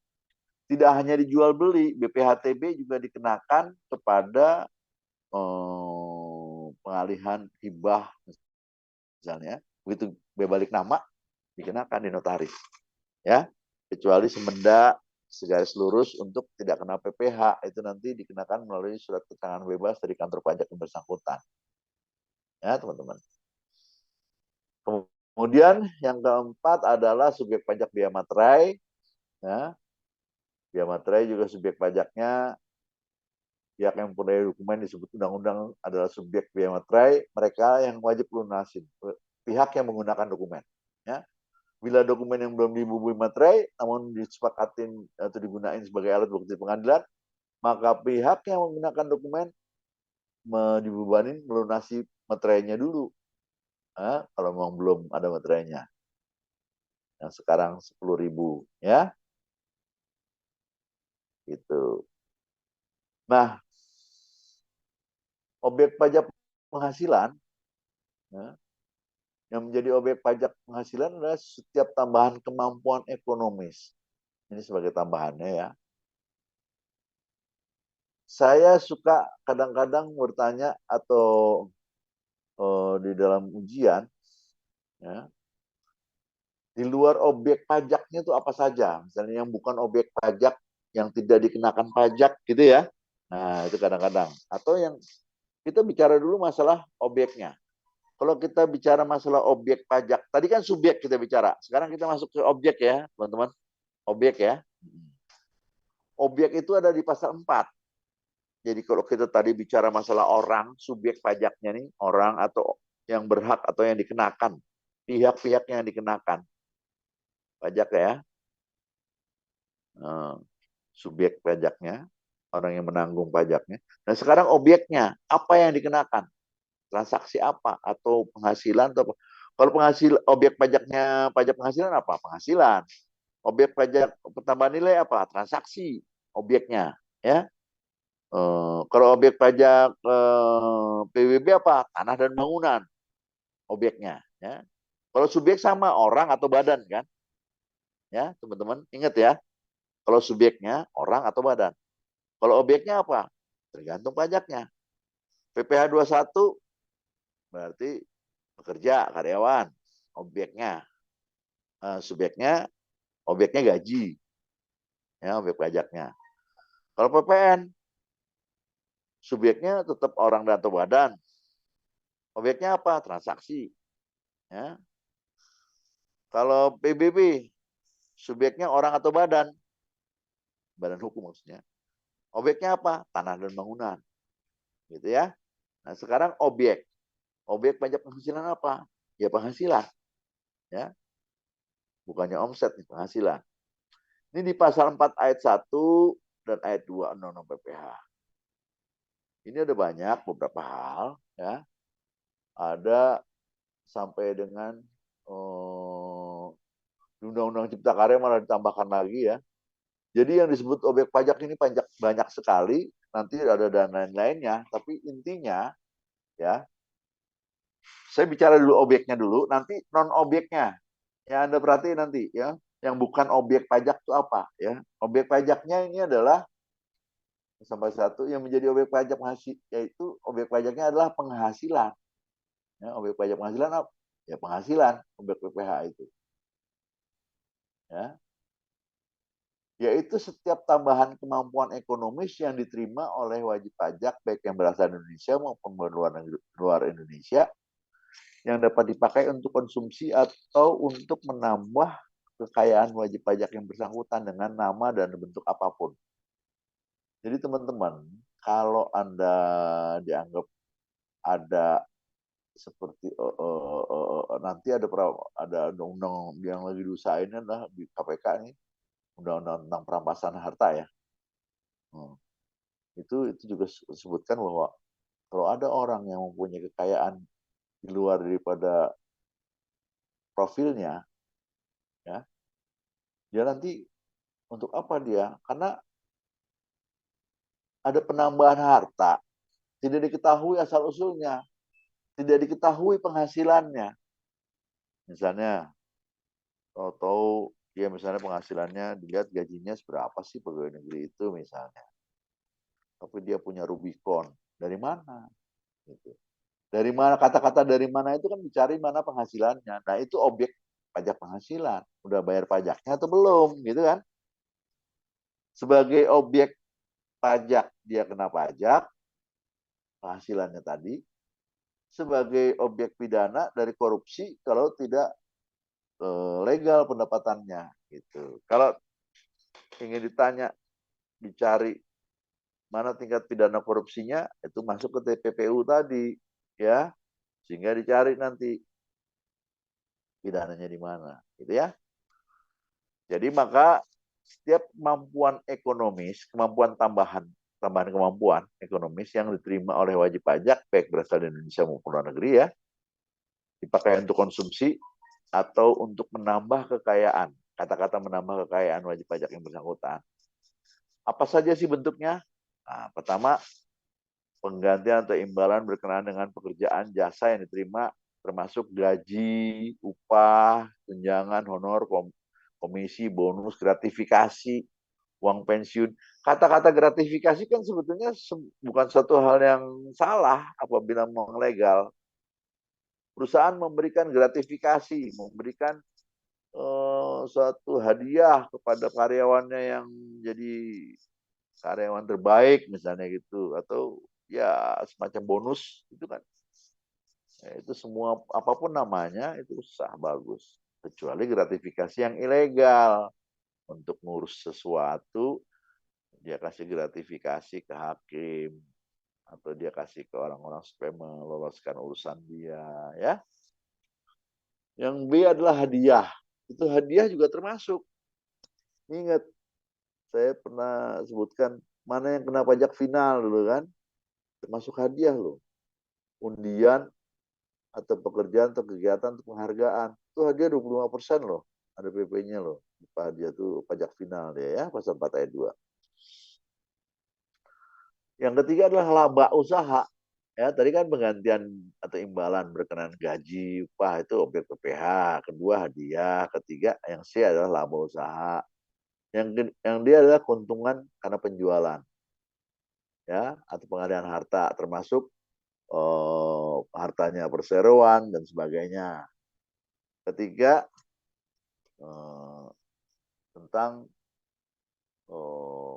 Tidak hanya dijual beli, BPHTB juga dikenakan kepada pengalihan hibah misalnya. Begitu bebalik nama dikenakan di notaris. Ya, kecuali semenda segaris lurus untuk tidak kena PPh, itu nanti dikenakan melalui surat keterangan bebas dari kantor pajak yang bersangkutan. Ya, teman-teman. Kemudian yang keempat adalah subjek pajak biaya materai. Ya, biaya materai juga subjek pajaknya pihak yang mempunyai dokumen disebut undang-undang adalah subjek biaya materai, mereka yang wajib lunasin, pihak yang menggunakan dokumen. Ya. Bila dokumen yang belum dibubuhi materai, namun disepakatin atau digunakan sebagai alat bukti pengadilan, maka pihak yang menggunakan dokumen dibebanin melunasi materainya dulu. Kalau memang belum ada materainya. Yang sekarang 10.000, ya. Gitu. Nah, objek pajak penghasilan, ya, yang menjadi objek pajak penghasilan adalah setiap tambahan kemampuan ekonomis. Ini sebagai tambahannya, ya. Saya suka kadang-kadang bertanya atau di dalam ujian, ya, di luar objek pajaknya itu apa saja, misalnya yang bukan objek pajak, yang tidak dikenakan pajak, gitu ya. Nah, itu kadang-kadang. Atau yang kita bicara dulu masalah objeknya. Kalau kita bicara masalah objek pajak, tadi kan subjek kita bicara, sekarang kita masuk ke objek ya, teman-teman. Objek ya. Objek itu ada di pasal 4. Jadi kalau kita tadi bicara masalah orang, subjek pajaknya nih, orang atau yang berhak atau yang dikenakan, pihak-pihak yang dikenakan pajak ya, subjek pajaknya, orang yang menanggung pajaknya. Nah sekarang objeknya, apa yang dikenakan? Transaksi apa? Atau penghasilan? Atau apa? Kalau objek pajaknya, pajak penghasilan apa? Penghasilan. Objek pajak pertambahan nilai apa? Transaksi objeknya. Ya. Kalau objek pajak PBB apa? Tanah dan bangunan objeknya. Ya. Kalau subjek sama orang atau badan kan? Ya, teman-teman ingat ya. Kalau subjeknya orang atau badan. Kalau objeknya apa? Tergantung pajaknya. PPh 21 berarti pekerja, karyawan. Objeknya, subjeknya, objeknya gaji. Ya, objek pajaknya. Kalau PPN, subjeknya tetap orang dan atau badan. Objeknya apa? Transaksi. Ya. Kalau PBB, subjeknya orang atau badan. Badan hukum maksudnya. Objeknya apa? Tanah dan bangunan. Gitu ya. Nah, sekarang objek. Objek pajak penghasilan apa? Ya penghasilan. Ya. Bukannya omset, penghasilan. Ini di pasal 4 ayat 1 dan ayat 2 Undang-Undang PPh. Ini ada banyak beberapa hal, ya. Ada sampai dengan Undang-Undang Cipta Karya malah ditambahkan lagi ya. Jadi yang disebut objek pajak ini banyak sekali, nanti ada dan lain-lainnya, tapi intinya ya, saya bicara dulu objeknya dulu, nanti non objeknya. Ya Anda perhatiin nanti ya, yang bukan objek pajak itu apa ya? Objek pajaknya ini adalah sampai satu yang menjadi objek pajak yaitu objek pajaknya adalah penghasilan. Ya, objek pajak penghasilan apa? Ya penghasilan objek PPh itu. Ya. Yaitu setiap tambahan kemampuan ekonomis yang diterima oleh wajib pajak baik yang berasal dari Indonesia maupun luar Indonesia yang dapat dipakai untuk konsumsi atau untuk menambah kekayaan wajib pajak yang bersangkutan dengan nama dan bentuk apapun. Jadi teman-teman, kalau Anda dianggap ada seperti nanti ada undang-undang yang lagi diusahain adalah di KPK nih, undang-undang tentang perampasan harta ya. Hmm. Itu juga sebutkan bahwa kalau ada orang yang mempunyai kekayaan di luar daripada profilnya, ya, dia nanti untuk apa dia? Karena ada penambahan harta, tidak diketahui asal usulnya, tidak diketahui penghasilannya. Misalnya, tahu dia misalnya penghasilannya dilihat gajinya seberapa sih pegawai negeri itu misalnya, tapi dia punya Rubicon dari mana? Gitu. Dari mana, kata-kata dari mana itu kan dicari mana penghasilannya. Nah itu objek pajak penghasilan. Udah bayar pajaknya atau belum, gitu kan? Sebagai objek pajak dia kena pajak penghasilannya tadi. Sebagai objek pidana dari korupsi kalau tidak legal pendapatannya. Gitu. Kalau ingin ditanya, dicari mana tingkat pidana korupsinya, itu masuk ke TPPU tadi, ya, sehingga dicari nanti pidananya di mana, gitu ya. Jadi maka setiap kemampuan ekonomis, tambahan kemampuan ekonomis yang diterima oleh wajib pajak, baik berasal dari Indonesia maupun luar negeri ya, dipakai untuk konsumsi atau untuk menambah kekayaan. Kata-kata menambah kekayaan wajib pajak yang bersangkutan. Apa saja sih bentuknya? Nah, pertama, penggantian atau imbalan berkenaan dengan pekerjaan jasa yang diterima, termasuk gaji, upah, tunjangan, honor, komisi, bonus, gratifikasi, uang pensiun. Kata-kata gratifikasi kan sebetulnya bukan suatu hal yang salah apabila memang legal. Perusahaan memberikan gratifikasi, memberikan suatu hadiah kepada karyawannya yang jadi karyawan terbaik misalnya gitu, atau ya semacam bonus itu kan. Ya, itu semua apapun namanya itu sah, bagus, kecuali gratifikasi yang ilegal. Untuk ngurus sesuatu dia kasih gratifikasi ke hakim atau dia kasih ke orang-orang supaya meloloskan urusan dia, ya. Yang B adalah hadiah. Itu hadiah juga termasuk. Ingat, saya pernah sebutkan mana yang kena pajak final dulu kan, termasuk hadiah loh. Undian atau pekerjaan atau kegiatan atau penghargaan itu hadiah 25% loh, ada PP-nya loh. Hadiah itu pajak final dia ya, pasal 4 ayat 2. Yang ketiga adalah laba usaha. Ya, tadi kan penggantian atau imbalan berkenaan gaji, upah itu objek PPh. Kedua hadiah, ketiga yang C adalah laba usaha. Yang D adalah keuntungan karena penjualan, ya, atau pengalihan harta, termasuk hartanya perseroan dan sebagainya. Ketiga tentang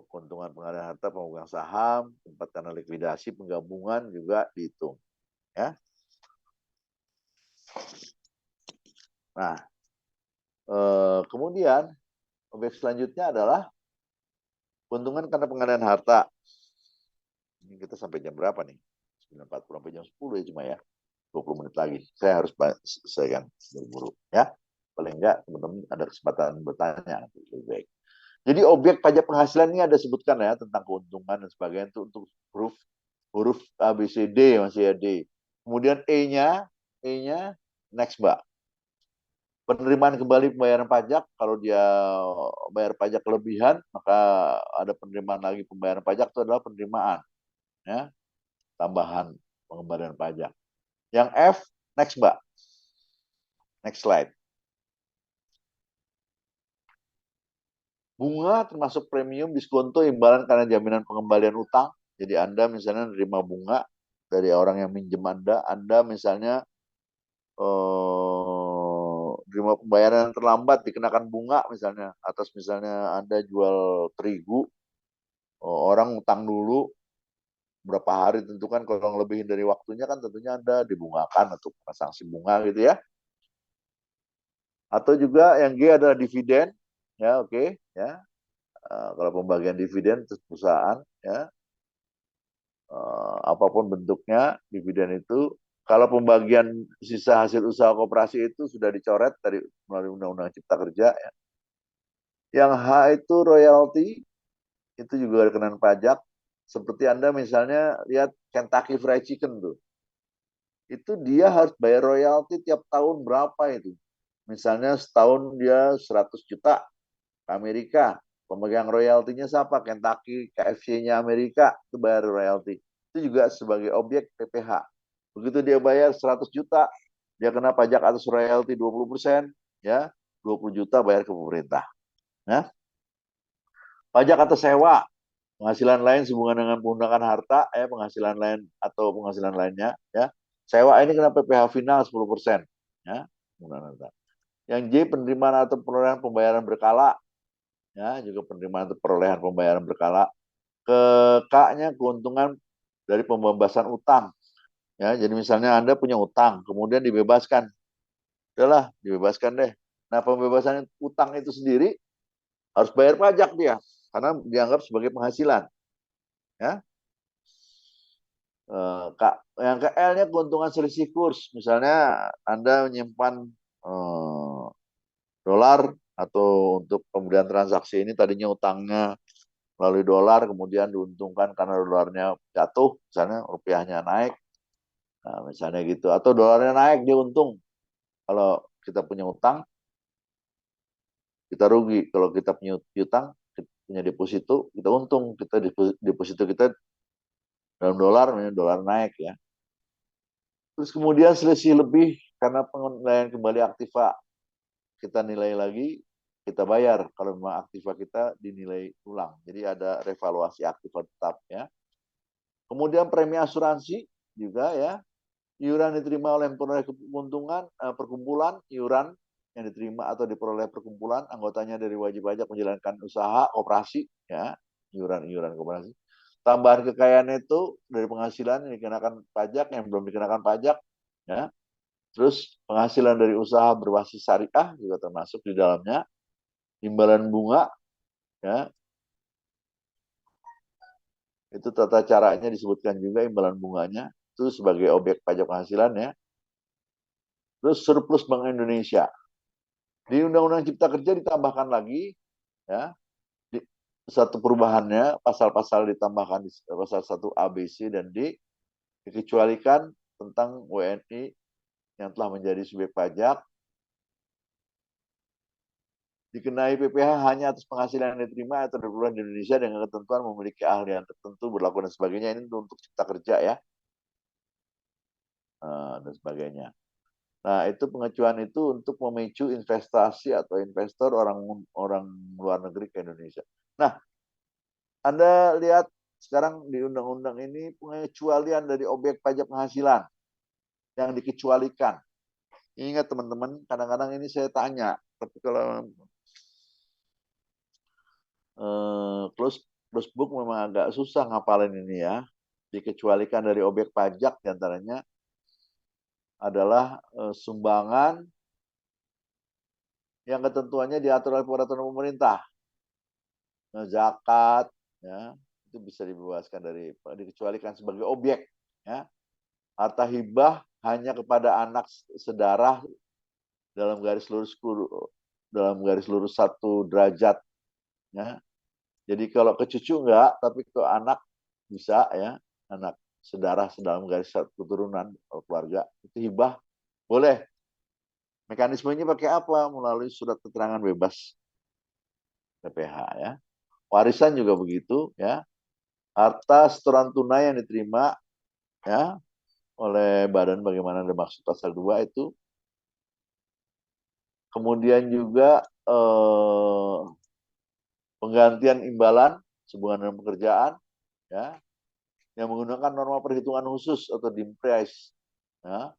keuntungan pengalihan harta, pemegang saham, tempat karena likuidasi, penggabungan juga dihitung, ya. Nah, kemudian objek selanjutnya adalah keuntungan karena pengalihan harta. Ini kita sampai jam berapa nih? 9.40 sampai jam 10 ya cuma ya. 20 menit lagi. Saya harus selesaikan buru-buru ya. Paling enggak teman-teman ada kesempatan bertanya, lebih baik. Jadi objek pajak penghasilan ini ada sebutkan ya tentang keuntungan dan sebagainya itu untuk huruf A B C D masih ada D. Kemudian E-nya next Mbak. Penerimaan kembali pembayaran pajak, kalau dia bayar pajak kelebihan maka ada penerimaan lagi pembayaran pajak, itu adalah penerimaan ya, tambahan pengembalian pajak. Yang F, next Mbak. Next slide. Bunga termasuk premium, diskonto, imbalan karena jaminan pengembalian utang. Jadi Anda misalnya menerima bunga dari orang yang minjem Anda misalnya terima pembayaran terlambat dikenakan bunga misalnya atas misalnya Anda jual terigu, orang utang dulu berapa hari tentukan, kalau lebihin dari waktunya kan tentunya Anda dibungakan atau sanksi bunga gitu ya. Atau juga yang G adalah dividen, ya oke, ya. Kalau pembagian dividen perusahaan, ya, apapun bentuknya dividen itu, kalau pembagian sisa hasil usaha koperasi itu sudah dicoret dari melalui Undang-Undang Cipta Kerja. Ya. Yang H itu royalti, itu juga ada kenalan pajak. Seperti Anda misalnya lihat Kentucky Fried Chicken tuh. Itu dia harus bayar royalti tiap tahun berapa itu. Misalnya setahun dia 100 juta ke Amerika. Pemegang royaltinya siapa? Kentucky, KFC-nya Amerika, itu bayar royalti. Itu juga sebagai objek PPH. Begitu dia bayar 100 juta, dia kena pajak atas royalti 20%, ya, 20 juta bayar ke pemerintah. Ya. Pajak atas sewa, penghasilan lain sehubungan dengan penggunaan harta, penghasilan lain atau penghasilan lainnya, ya. Sewa ini kena PPh final 10%, ya. Yang J, penerimaan atau perolehan pembayaran berkala, ya, juga penerimaan atau perolehan pembayaran berkala. Ke K-nya keuntungan dari pembebasan utang, ya. Jadi misalnya Anda punya utang, kemudian dibebaskan, udahlah dibebaskan deh. Nah, pembebasan utang itu sendiri harus bayar pajak dia, karena dianggap sebagai penghasilan, ya. Yang ke L-nya keuntungan selisih kurs. Misalnya Anda menyimpan dolar atau untuk kemudian transaksi ini tadinya utangnya melalui dolar, kemudian diuntungkan karena dolarnya jatuh, misalnya rupiahnya naik, nah, misalnya gitu. Atau dolarnya naik, dia untung. Kalau kita punya utang, kita rugi. Kalau kita punya utang, punya deposito, kita untung. Kita deposito kita dalam dolar, dolar naik, ya. Terus kemudian selisih lebih karena penilaian kembali aktiva, kita nilai lagi, kita bayar kalau memang aktiva kita dinilai ulang. Jadi ada revaluasi aktiva tetap, ya. Kemudian premi asuransi juga, ya. Iuran diterima oleh memperoleh keuntungan perkumpulan, iuran yang diterima atau diperoleh perkumpulan anggotanya dari wajib pajak menjalankan usaha operasi, ya, iuran koperasi. Tambahan kekayaan itu dari penghasilan yang dikenakan pajak, yang belum dikenakan pajak, ya. Terus penghasilan dari usaha berbasis syariah juga termasuk di dalamnya. Imbalan bunga, ya, itu tata caranya disebutkan juga, imbalan bunganya itu sebagai objek pajak penghasilan, ya. Terus surplus Bank Indonesia. Di Undang-Undang Cipta Kerja ditambahkan lagi, ya, satu perubahannya, pasal-pasal ditambahkan di pasal 1 A, B, C, dan D, dikecualikan tentang WNI yang telah menjadi subjek pajak dikenai PPh hanya atas penghasilan yang diterima atau diperoleh di Indonesia dengan ketentuan memiliki keahlian tertentu, berlaku dan sebagainya. Ini untuk Cipta Kerja, ya, dan sebagainya. Nah, itu pengecualian itu untuk memicu investasi atau investor orang luar negeri ke Indonesia. Nah, Anda lihat sekarang di undang-undang ini pengecualian dari objek pajak penghasilan yang dikecualikan. Ingat teman-teman, kadang-kadang ini saya tanya, tapi kalau close book memang agak susah ngapalin ini, ya. Dikecualikan dari objek pajak diantaranya adalah sumbangan yang ketentuannya diatur oleh peraturan pemerintah. Zakat, ya, itu bisa dibebaskan dari, dikecualikan sebagai objek, ya. Harta hibah hanya kepada anak sedarah dalam garis lurus 1 derajat, ya. Jadi kalau ke cucu enggak, tapi ke anak bisa, ya, anak sedarah dalam garis satu keturunan keluarga itu hibah boleh. Mekanismenya pakai apa? Melalui surat keterangan bebas PPh, ya. Warisan juga begitu, ya. Harta setoran tunai yang diterima, ya, oleh badan bagaimana ada maksud pasal 2 itu. Kemudian juga penggantian imbalan sehubungan dengan pekerjaan, ya, yang menggunakan norma perhitungan khusus atau dim price, ya.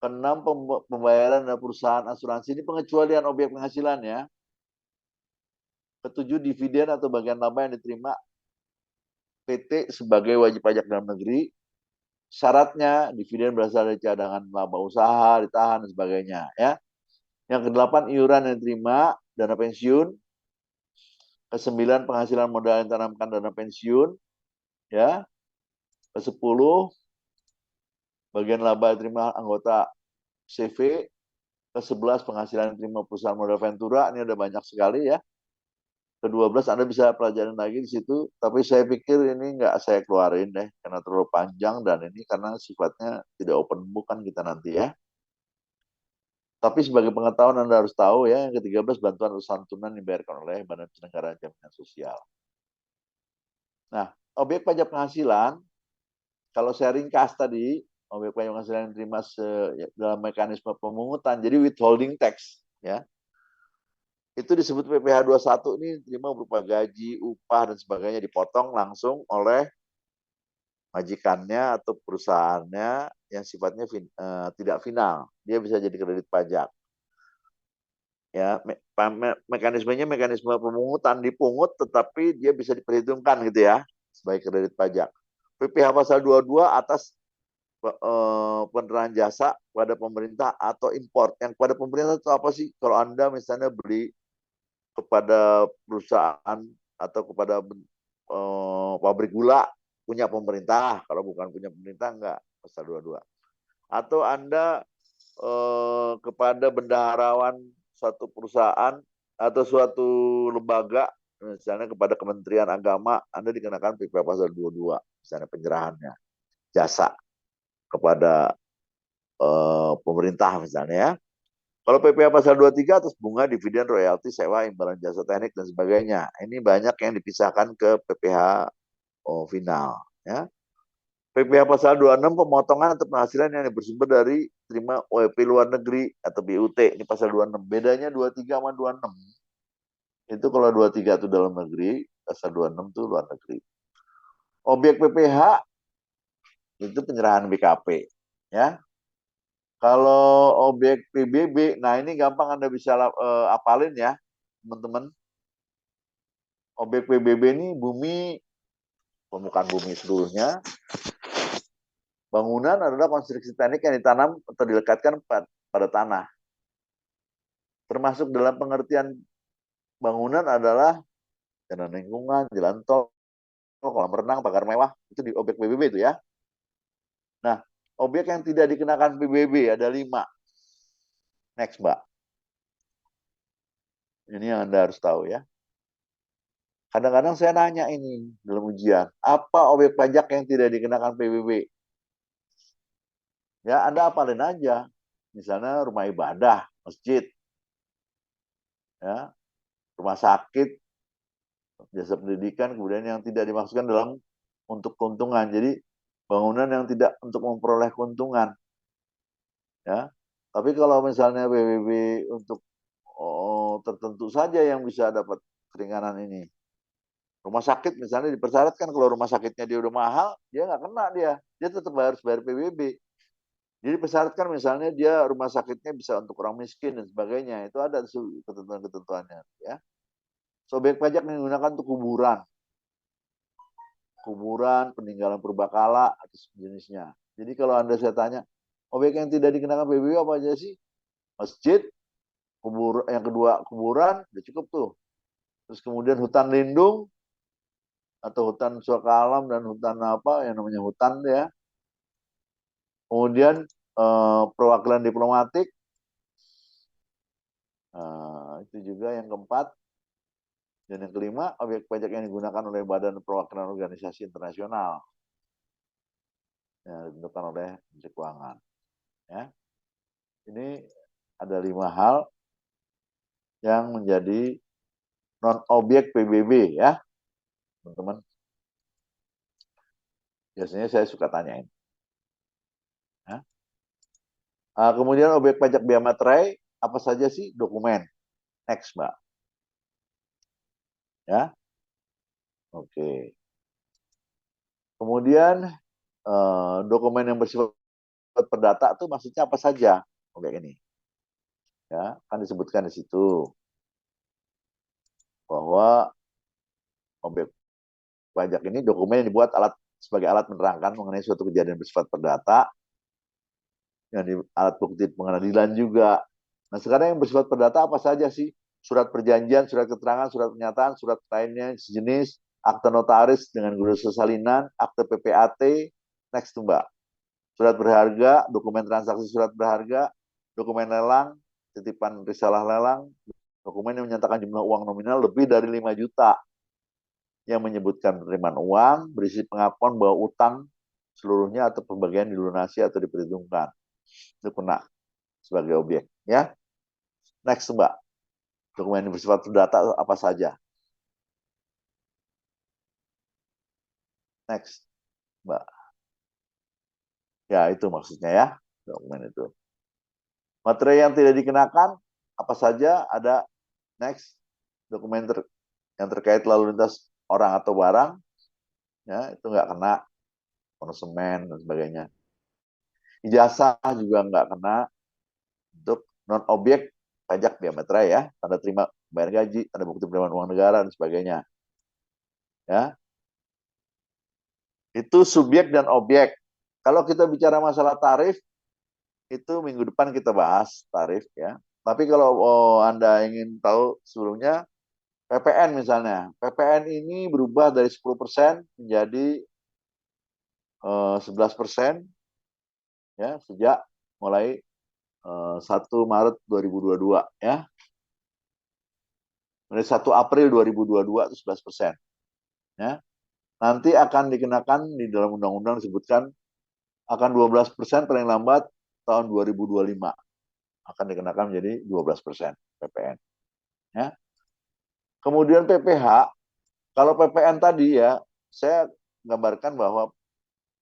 Keenam, pembayaran dari perusahaan asuransi, ini pengecualian objek penghasilan, ya. Ketujuh, dividen atau bagian laba yang diterima PT sebagai wajib pajak dalam negeri. Syaratnya dividen berasal dari cadangan laba usaha, ditahan dan sebagainya, ya. Yang kedelapan, iuran yang diterima dana pensiun. Kesembilan, penghasilan modal yang ditanamkan dana pensiun, ya. Ke-10, bagian laba yang diterima anggota CV. Ke-11, penghasilan yang diterima perusahaan modal Ventura. Ini ada banyak sekali, ya. ke-12 Anda bisa pelajarin lagi di situ, tapi saya pikir ini nggak saya keluarin deh, karena terlalu panjang dan ini karena sifatnya tidak open book kan kita nanti ya. Tapi sebagai pengetahuan Anda harus tahu ya, yang ke-13 bantuan atau santunan dibayarkan oleh Badan Penyelenggaraan Jaminan Sosial. Nah, objek pajak penghasilan, kalau saya ringkas tadi, objek pajak penghasilan yang diterima dalam mekanisme pemungutan, jadi withholding tax, ya. Itu disebut PPh 21 ini terima berupa gaji, upah, dan sebagainya dipotong langsung oleh majikannya atau perusahaannya yang sifatnya tidak final. Dia bisa jadi kredit pajak. Ya, mekanismenya mekanisme pemungutan, dipungut tetapi dia bisa diperhitungkan gitu ya sebagai kredit pajak. PPh pasal 22 atas penerimaan jasa pada pemerintah atau import. Yang pada pemerintah itu apa sih? Kalau Anda misalnya beli kepada perusahaan atau kepada pabrik gula punya pemerintah, kalau bukan punya pemerintah enggak, pasal 22. Atau Anda kepada bendaharawan suatu perusahaan atau suatu lembaga, misalnya kepada Kementerian Agama, Anda dikenakan PPh pasal 22, misalnya penyerahannya jasa kepada pemerintah misalnya ya. Kalau PPh pasal 23 atas bunga, dividen, royalti, sewa, imbalan jasa teknik dan sebagainya. Ini banyak yang dipisahkan ke PPh final ya. PPh pasal 26 pemotongan atau penghasilan yang bersumber dari terima WP luar negeri atau BUT. Ini pasal 26. Bedanya 23 sama 26. Itu kalau 23 itu dalam negeri, pasal 26 itu luar negeri. Objek PPh itu penyerahan BKP ya. Kalau objek PBB, nah ini gampang Anda bisa apalin ya, teman-teman. Objek PBB ini bumi, permukaan bumi seluruhnya. Bangunan adalah konstruksi teknik yang ditanam atau dilekatkan pada tanah. Termasuk dalam pengertian bangunan adalah jalan lingkungan, jalan tol, kolam renang, pagar mewah, itu di objek PBB itu ya. Nah, objek yang tidak dikenakan PBB ada 5. Next, Mbak. Ini yang Anda harus tahu ya. Kadang-kadang saya nanya ini dalam ujian, apa objek pajak yang tidak dikenakan PBB? Ya, Anda apalin aja. Misalnya rumah ibadah, masjid, ya, rumah sakit, jasa pendidikan, kemudian yang tidak dimaksudkan dalam untuk keuntungan. Jadi bangunan yang tidak untuk memperoleh keuntungan. Ya. Tapi kalau misalnya PBB untuk tertentu saja yang bisa dapat keringanan ini. Rumah sakit misalnya dipersyaratkan kalau rumah sakitnya dia udah mahal, dia nggak kena dia. Dia tetap harus bayar PBB. Jadi persyaratkan misalnya dia rumah sakitnya bisa untuk orang miskin dan sebagainya. Itu ada ketentuan-ketentuannya. Ya. Objek pajak yang digunakan untuk kuburan, peninggalan purbakala, atau sejenisnya. Jadi kalau Anda saya tanya, objek yang tidak dikenakan PBB apa aja sih? Masjid, yang kedua kuburan, udah cukup tuh. Terus kemudian hutan lindung, atau hutan suaka alam dan hutan apa yang namanya hutan ya. Kemudian perwakilan diplomatik, itu juga yang keempat. Dan yang kelima, objek pajak yang digunakan oleh Badan Perwakilan Organisasi Internasional yang ditentukan oleh Menteri Keuangan. Ya. Ini ada 5 hal yang menjadi non objek PBB ya, teman-teman. Biasanya saya suka tanyain. Ya. Kemudian objek pajak bea materai apa saja sih? Dokumen. Next, Mbak. Ya. Oke. Kemudian dokumen yang bersifat perdata itu maksudnya apa saja? Objek ini. Ya, kan disebutkan di situ bahwa objek pajak ini dokumen yang dibuat sebagai alat menerangkan mengenai suatu kejadian bersifat perdata, yang di alat bukti pengadilan juga. Nah, sekarang yang bersifat perdata apa saja sih? Surat perjanjian, surat keterangan, surat pernyataan, surat lainnya sejenis, akte notaris dengan guru salinan, akte PPAT, next tuh Mbak. Surat berharga, dokumen transaksi surat berharga, dokumen lelang, titipan risalah lelang, Dokumen yang menyatakan jumlah uang nominal lebih dari 5 juta yang menyebutkan penerimaan uang berisi pengakuan bahwa utang seluruhnya atau pembagian dilunasi atau diperhitungkan. Itu kena sebagai objek. Ya. Next, Mbak. Dokumen yang bersifat data apa saja? Next, Mbak. Ya, itu maksudnya ya. Dokumen itu. Materi yang tidak dikenakan apa saja ada. Next, dokumen yang terkait lalu lintas orang atau barang, ya itu nggak kena, konsumen dan sebagainya. Ijazah juga nggak kena. Untuk non objek pajak biaya meterai ya, tanda terima bayar gaji, tanda bukti penerimaan uang negara dan sebagainya. Ya, itu subjek dan objek. Kalau kita bicara masalah tarif, itu minggu depan kita bahas tarif ya. Tapi kalau Anda ingin tahu sebelumnya, PPN misalnya. PPN ini berubah dari 10% menjadi 11% ya sejak mulai 1 Maret 2022 ya. Mulai 1 April 2022 itu 11%. Ya. Nanti akan dikenakan di dalam undang-undang disebutkan akan 12% paling lambat tahun 2025. Akan dikenakan menjadi 12% PPN. Ya. Kemudian PPH, kalau PPN tadi ya, saya gambarkan bahwa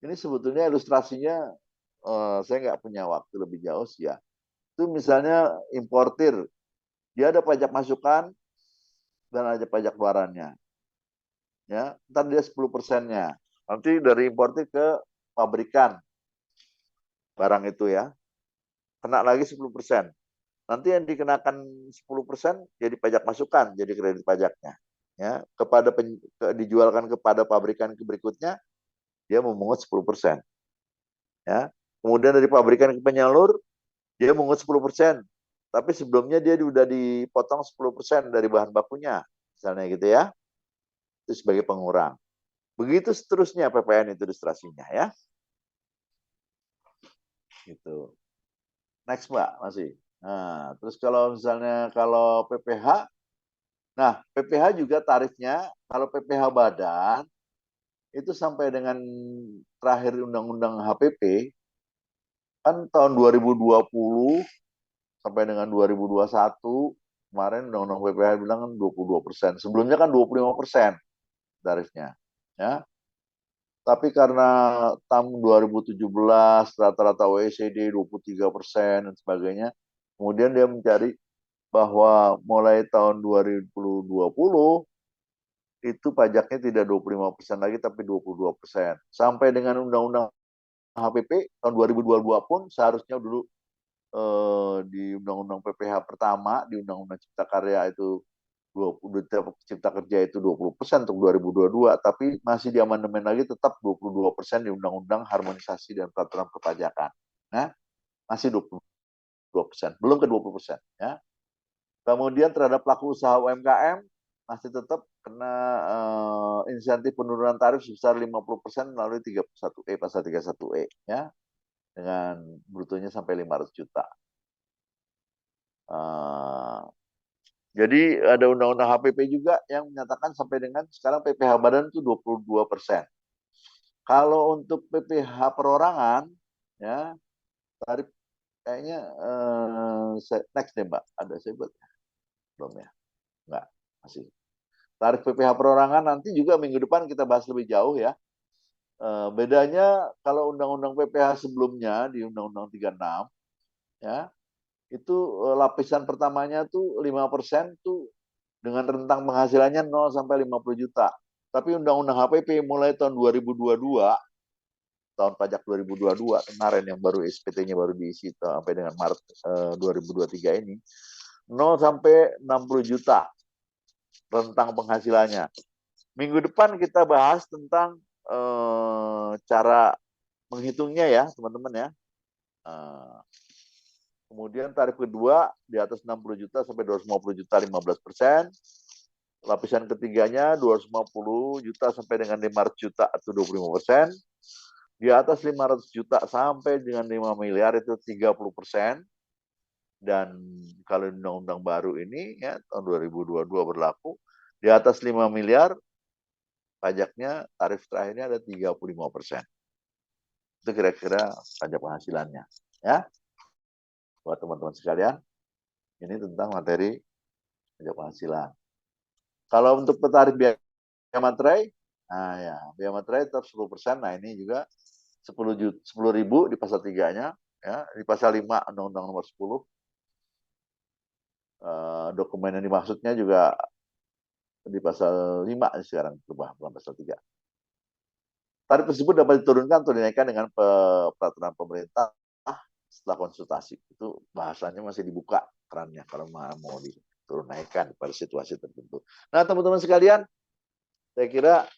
ini sebetulnya ilustrasinya saya nggak punya waktu lebih jauh sih ya. Itu misalnya importir, dia ada pajak masukan dan ada pajak keluarannya. Ya, ntar dia 10%-nya. Nanti dari importir ke pabrikan barang itu ya, kena lagi 10%. Nanti yang dikenakan 10% jadi pajak masukan, jadi kredit pajaknya. Ya, dijualkan kepada pabrikan berikutnya, dia memungut 10%. Ya. Kemudian dari pabrikan ke penyalur, dia memungut 10%. Tapi sebelumnya dia sudah dipotong 10% dari bahan bakunya. Misalnya gitu ya. Itu sebagai pengurang. Begitu seterusnya PPN itu ilustrasinya ya. Gitu. Next Mbak, masih. Nah, terus kalau misalnya kalau PPH, nah PPH juga tarifnya, kalau PPH badan, itu sampai dengan terakhir Undang-Undang HPP, kan tahun 2020 sampai dengan 2021, kemarin Undang-Undang PPH bilang kan 22%. Sebelumnya kan 25% tarifnya. Ya. Tapi karena tahun 2017 rata-rata OECD 23% dan sebagainya, kemudian dia mencari bahwa mulai tahun 2020 itu pajaknya tidak 25% lagi tapi 22%. Sampai dengan Undang-Undang HPP tahun 2022 pun seharusnya dulu di Undang-Undang PPH pertama, di Undang-Undang Cipta Karya itu Cipta Kerja itu 20% untuk 2022, tapi masih diamandemen lagi tetap 22% di Undang-Undang Harmonisasi dan Peraturan Perpajakan. Nah, masih 22%, belum ke 20%. Ya. Kemudian terhadap pelaku usaha UMKM, masih tetap kena insentif penurunan tarif sebesar 50% melalui 31E, pasal 31E. Ya, dengan brutonya sampai 500 juta. Jadi ada undang-undang HPP juga yang menyatakan sampai dengan sekarang PPH badan itu 22%. Kalau untuk PPH perorangan, ya tarif kayaknya next deh Mbak, ada saya buat belum ya? Enggak, masih. Tarif PPH perorangan nanti juga minggu depan kita bahas lebih jauh ya. Bedanya kalau undang-undang PPH sebelumnya di Undang-Undang 36, ya itu lapisan pertamanya tuh 5% tuh dengan rentang penghasilannya 0 sampai 50 juta. Tapi Undang-Undang HPP mulai tahun 2022, tahun pajak 2022 kemarin yang baru SPT-nya baru diisi sampai dengan Maret 2023 ini, 0 sampai 60 juta rentang penghasilannya. Minggu depan kita bahas tentang cara menghitungnya ya, teman-teman ya. Kemudian tarif kedua di atas 60 juta sampai 250 juta 15%. Lapisan ketiganya 250 juta sampai dengan 500 juta atau 25%. Di atas 500 juta sampai dengan 5 miliar itu 30%. Dan kalau undang-undang baru ini ya tahun 2022 berlaku, di atas 5 miliar pajaknya tarif terakhirnya ada 35%. Itu kira-kira pajak penghasilannya. Ya, buat teman-teman sekalian, ini tentang materi pajak penghasilan. Kalau untuk tarif biaya materai, nah ya, biaya materai tetap 10%. Nah, ini juga 10.000 di pasal 3-nya, ya, di pasal 5 Undang-Undang Nomor 10. Dokumen yang dimaksudnya juga di pasal 5 sekarang berubah, bukan pasal 3. Tarif tersebut dapat diturunkan atau dinaikkan dengan peraturan pemerintah setelah konsultasi. Itu bahasanya masih dibuka kerannya kalau mau diturun naikkan pada situasi tertentu. Nah, teman-teman sekalian, saya kira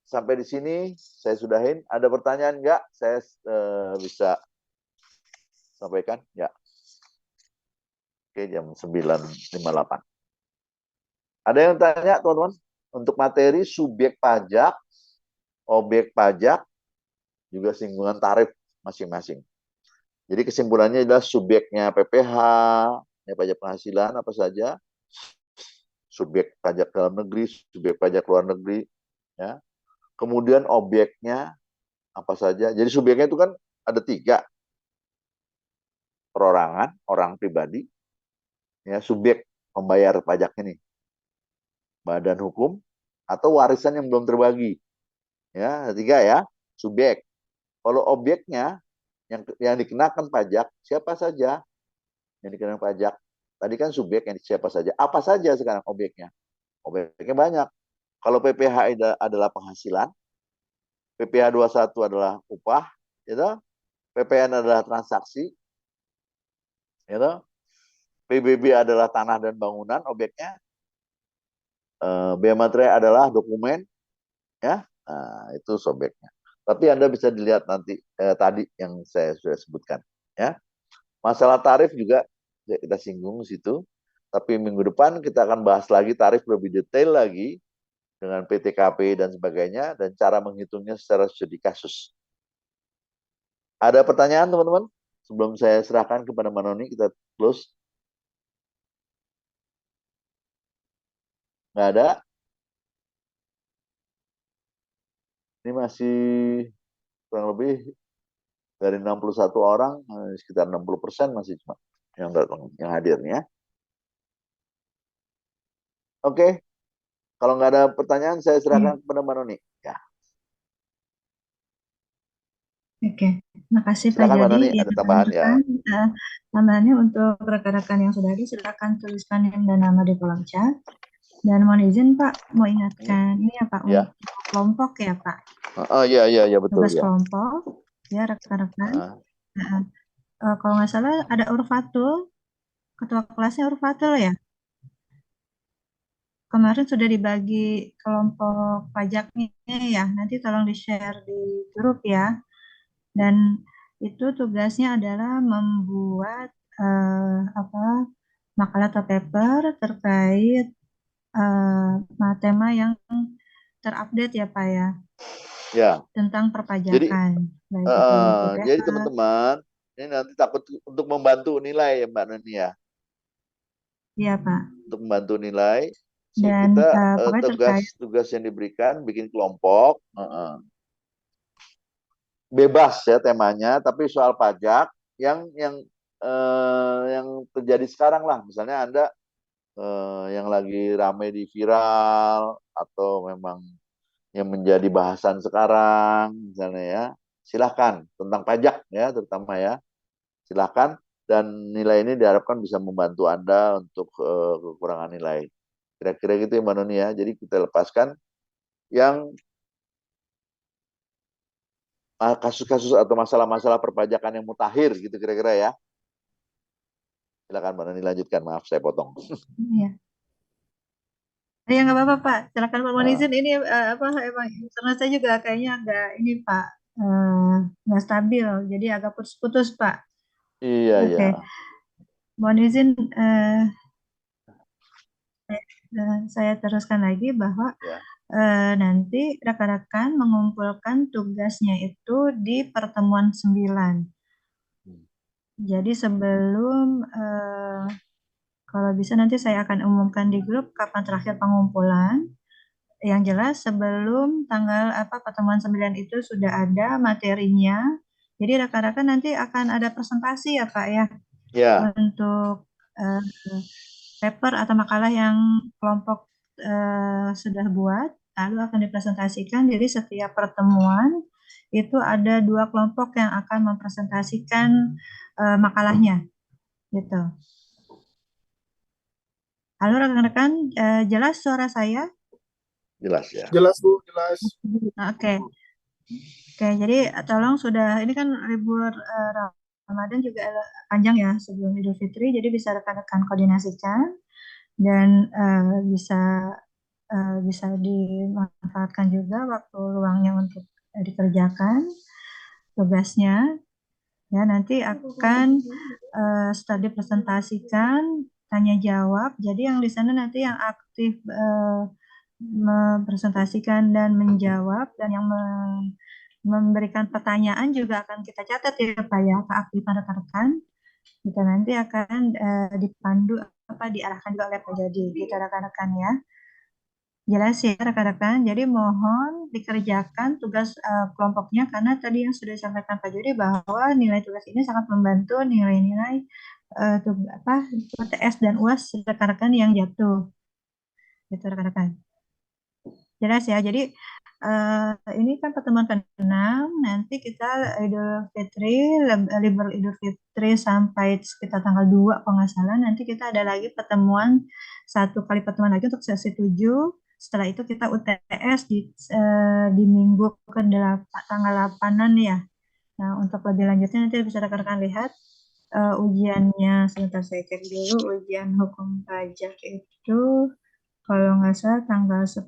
sampai di sini saya sudahin. Ada pertanyaan nggak? Saya bisa sampaikan? Ya. Oke, jam 9.58. Ada yang tanya, teman-teman? Untuk materi subjek pajak, objek pajak, juga singgungan tarif masing-masing. Jadi kesimpulannya adalah subjeknya PPh, ya, pajak penghasilan apa saja, subjek pajak dalam negeri, subjek pajak luar negeri, ya. Kemudian objeknya apa saja. Jadi subjeknya itu kan ada 3, perorangan, orang pribadi, ya, subjek membayar pajak ini, badan hukum, atau warisan yang belum terbagi, ya, 3 ya, subjek. Kalau objeknya yang dikenakan pajak siapa saja yang dikenakan pajak? Tadi kan subjek yang siapa saja. Apa saja sekarang objeknya? Objeknya banyak. Kalau PPh adalah penghasilan, PPh 21 adalah upah, gitu. PPN adalah transaksi, gitu. PBB adalah tanah dan bangunan objeknya. Biaya materai adalah dokumen, ya. Nah, itu subjeknya. Tapi Anda bisa dilihat nanti tadi yang saya sudah sebutkan, ya. Masalah tarif juga kita singgung di situ. Tapi minggu depan kita akan bahas lagi tarif lebih detail lagi dengan PTKP dan sebagainya dan cara menghitungnya secara studi kasus. Ada pertanyaan teman-teman? Sebelum saya serahkan kepada Manoni, kita close. Nggak ada? Ini masih kurang lebih dari 61 orang, sekitar 60% masih cuma yang datang, yang hadirnya. Oke, kalau nggak ada pertanyaan, saya serahkan kepada Manoni. Ya, Oke, makasih Pak silakan Jody. Manoni, Ya, ada tambahan ya. rekan-rekan, tambahannya untuk rekan-rekan yang sudah hadir, silakan tuliskan NIM dan nama di kolom chat. Dan mohon izin Pak, mau ingatkan ini ya Pak, Ya. untuk kelompok ya Pak, Iya betul tugas ya. kelompok, ya rekan-rekan. Nah, kalau nggak salah ada Urfatul, ketua kelasnya Urfatul ya. Kemarin sudah dibagi kelompok pajaknya ya, nanti tolong di-share di grup ya. Dan itu tugasnya adalah membuat apa makalah atau paper terkait tema yang terupdate ya Pak ya, Ya. tentang Jadi perpajakan, baik itu jadi PPh. teman-teman, ini nanti takut untuk membantu nilai ya Mbak Nani ya. Iya Pak. Untuk membantu nilai, Dan kita pokoknya terkait tugas yang diberikan bikin kelompok, bebas ya temanya, tapi soal pajak yang terjadi sekarang lah, misalnya Anda yang lagi rame di viral atau memang yang menjadi bahasan sekarang, misalnya ya, silahkan tentang pajak ya, terutama ya, silahkan. Dan nilai ini diharapkan bisa membantu Anda untuk kekurangan nilai. Kira-kira gitu ya Mbak Noni ya. Jadi kita lepaskan yang kasus-kasus atau masalah-masalah perpajakan yang mutakhir gitu kira-kira ya. Silakan Mbak Nani lanjutkan, maaf saya potong. ya. Ya nggak apa-apa Pak, silakan Pak, mohon Nah, izin ini apa emang internet saya juga kayaknya agak ini Pak, nggak stabil, jadi agak putus-putus Pak. iya ya. Oke, mohon izin saya teruskan lagi bahwa Ya. nanti rekan-rekan mengumpulkan tugasnya itu di pertemuan 9. Jadi sebelum kalau bisa nanti saya akan umumkan di grup kapan terakhir pengumpulan. Yang jelas sebelum tanggal pertemuan 9 itu sudah ada materinya. Jadi rekan-rekan nanti akan ada presentasi ya Pak ya Ya, untuk eh, paper atau makalah yang kelompok sudah buat, lalu akan dipresentasikan. Jadi setiap pertemuan itu ada 2 kelompok yang akan mempresentasikan makalahnya, gitu. Halo rekan-rekan, jelas suara saya? jelas ya. Jelas Bu, jelas. Oke, oke. Jadi tolong sudah ini kan libur Ramadan juga panjang ya sebelum Idul Fitri, jadi bisa rekan-rekan koordinasikan dan bisa dimanfaatkan juga waktu luangnya untuk dikerjakan tugasnya. Ya, nanti akan setelah dipresentasikan tanya jawab. Jadi yang di sana nanti yang aktif mempresentasikan dan menjawab dan yang memberikan pertanyaan juga akan kita catat ya Pak ya, keaktifan rekan-rekan. Kita nanti akan dipandu diarahkan juga oleh Pak Jody, kita rekan-rekan ya. Jelas ya rekan-rekan. Jadi mohon dikerjakan tugas kelompoknya karena tadi yang sudah disampaikan Pak Jody bahwa nilai tugas ini sangat membantu nilai-nilai UTS dan UAS rekan-rekan yang jatuh. Gitu rekan-rekan. Jelas ya. Jadi ini kan pertemuan ke-6, nanti kita Idul Fitri, libur Idul Fitri sampai sekitar tanggal 2 kalau nggak salah, nanti kita ada lagi pertemuan, 1 kali pertemuan lagi untuk sesi 7. Setelah itu kita UTS di minggu ke-8, tanggal 8-an ya. Nah, untuk lebih lanjutnya nanti bisa rekan-rekan lihat ujiannya. Sebentar saya cek dulu, ujian hukum pajak itu kalau nggak salah tanggal 10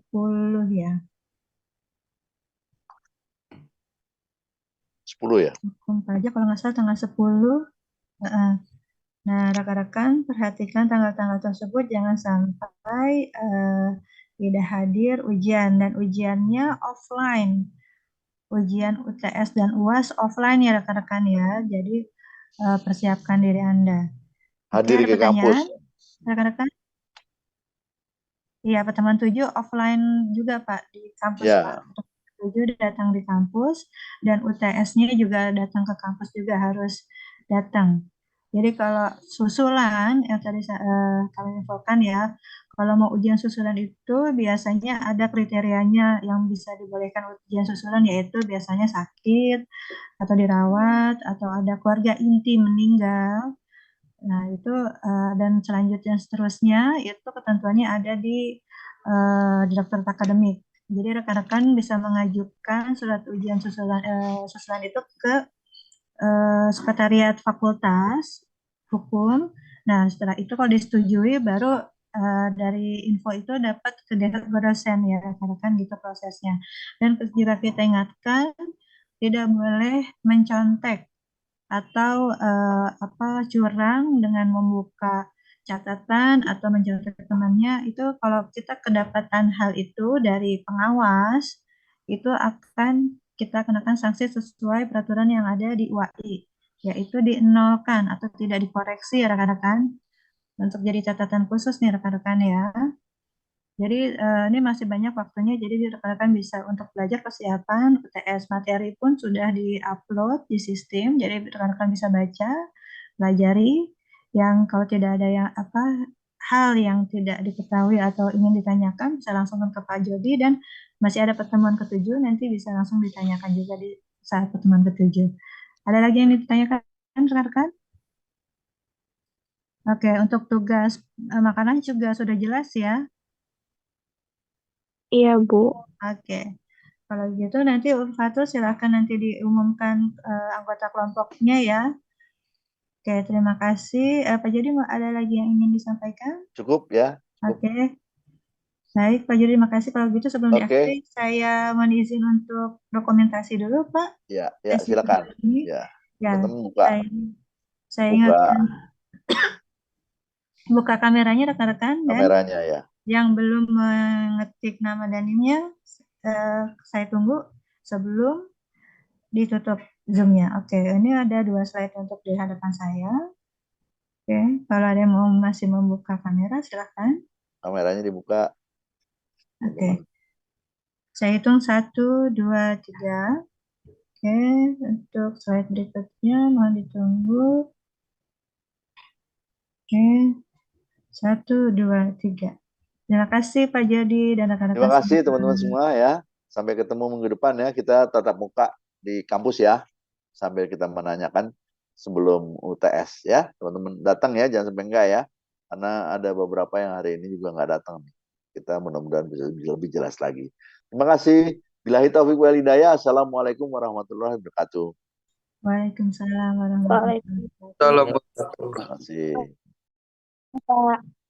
ya. 10 ya. Hukum pajak kalau nggak salah tanggal 10. Nah, rekan-rekan perhatikan tanggal-tanggal tersebut jangan sampai tidak hadir ujian dan ujiannya offline. Ujian UTS dan UAS offline ya rekan-rekan ya. Jadi persiapkan diri Anda. Oke, Hadir ada ke kampus. pertanyaan rekan-rekan? Iya, pertemuan 7 offline juga Pak di kampus Ya. Pak. 7 datang di kampus dan UTS-nya juga datang ke kampus juga harus datang. Jadi kalau susulan yang tadi kami infokan ya, kalau mau ujian susulan itu biasanya ada kriterianya yang bisa dibolehkan ujian susulan yaitu biasanya sakit atau dirawat atau ada keluarga inti meninggal. Nah, itu dan selanjutnya seterusnya itu ketentuannya ada di daftar akademik. Jadi rekan-rekan bisa mengajukan surat ujian susulan itu ke sekretariat fakultas hukum. Nah, setelah itu kalau disetujui baru dari info itu dapat ke dosen ya rekan-rekan gitu prosesnya. Dan juga kita ingatkan tidak boleh mencontek atau curang dengan membuka catatan atau mencontek temannya itu kalau kita kedapatan hal itu dari pengawas itu akan kita kenakan sanksi sesuai peraturan yang ada di UAI yaitu dienolkan atau tidak dikoreksi ya rekan-rekan untuk jadi catatan khusus nih rekan-rekan ya. Jadi ini masih banyak waktunya, jadi rekan-rekan bisa untuk belajar persiapan UTS materi pun sudah di-upload di sistem, jadi rekan-rekan bisa baca, pelajari, yang kalau tidak ada yang hal yang tidak diketahui atau ingin ditanyakan bisa langsung ke Pak Jody dan masih ada pertemuan ke-7 nanti bisa langsung ditanyakan juga di saat pertemuan ke-7. Ada lagi yang ditanyakan rekan-rekan? Oke, untuk tugas makanan juga sudah jelas ya. Iya, Bu. Oke. Kalau gitu nanti Ulfatul silakan nanti diumumkan anggota kelompoknya ya. Oke, terima kasih. Pak Jody ada lagi yang ingin disampaikan? Cukup ya. Cukup. Oke. Baik, Pak Jody, terima kasih. Kalau gitu sebelum Oke. diakhiri, saya mohon izin untuk dokumentasi dulu, Pak. Ya, Sesi silakan. ini. Ya. Ya, Ketemu buka. saya Buka ingatkan buka kameranya rekan-rekan dan kameranya ya. yang belum mengetik nama dan NIM-nya saya tunggu sebelum ditutup Zoom-nya. Oke, ini ada 2 slide untuk di hadapan saya. Oke, kalau ada yang mau masih membuka kamera, silakan. Kameranya dibuka. Oke, saya hitung 1, 2, 3. Oke, untuk slide berikutnya mohon ditunggu. Oke, 1, 2, 3. Terima kasih Pak Jadi dan rekan-rekan Terima kasih semua. teman-teman semua ya. Sampai ketemu minggu depan ya. Kita tatap muka di kampus ya. Sambil kita menanyakan sebelum UTS ya. Teman-teman datang ya, jangan sampai enggak ya. Karena ada beberapa yang hari ini juga nggak datang. Kita mudah-mudahan bisa lebih jelas lagi. Terima kasih. Billahi taufiq wal hidayah. Assalamualaikum warahmatullahi wabarakatuh. Waalaikumsalam warahmatullahi wabarakatuh. Salam. Terima kasih. Pak.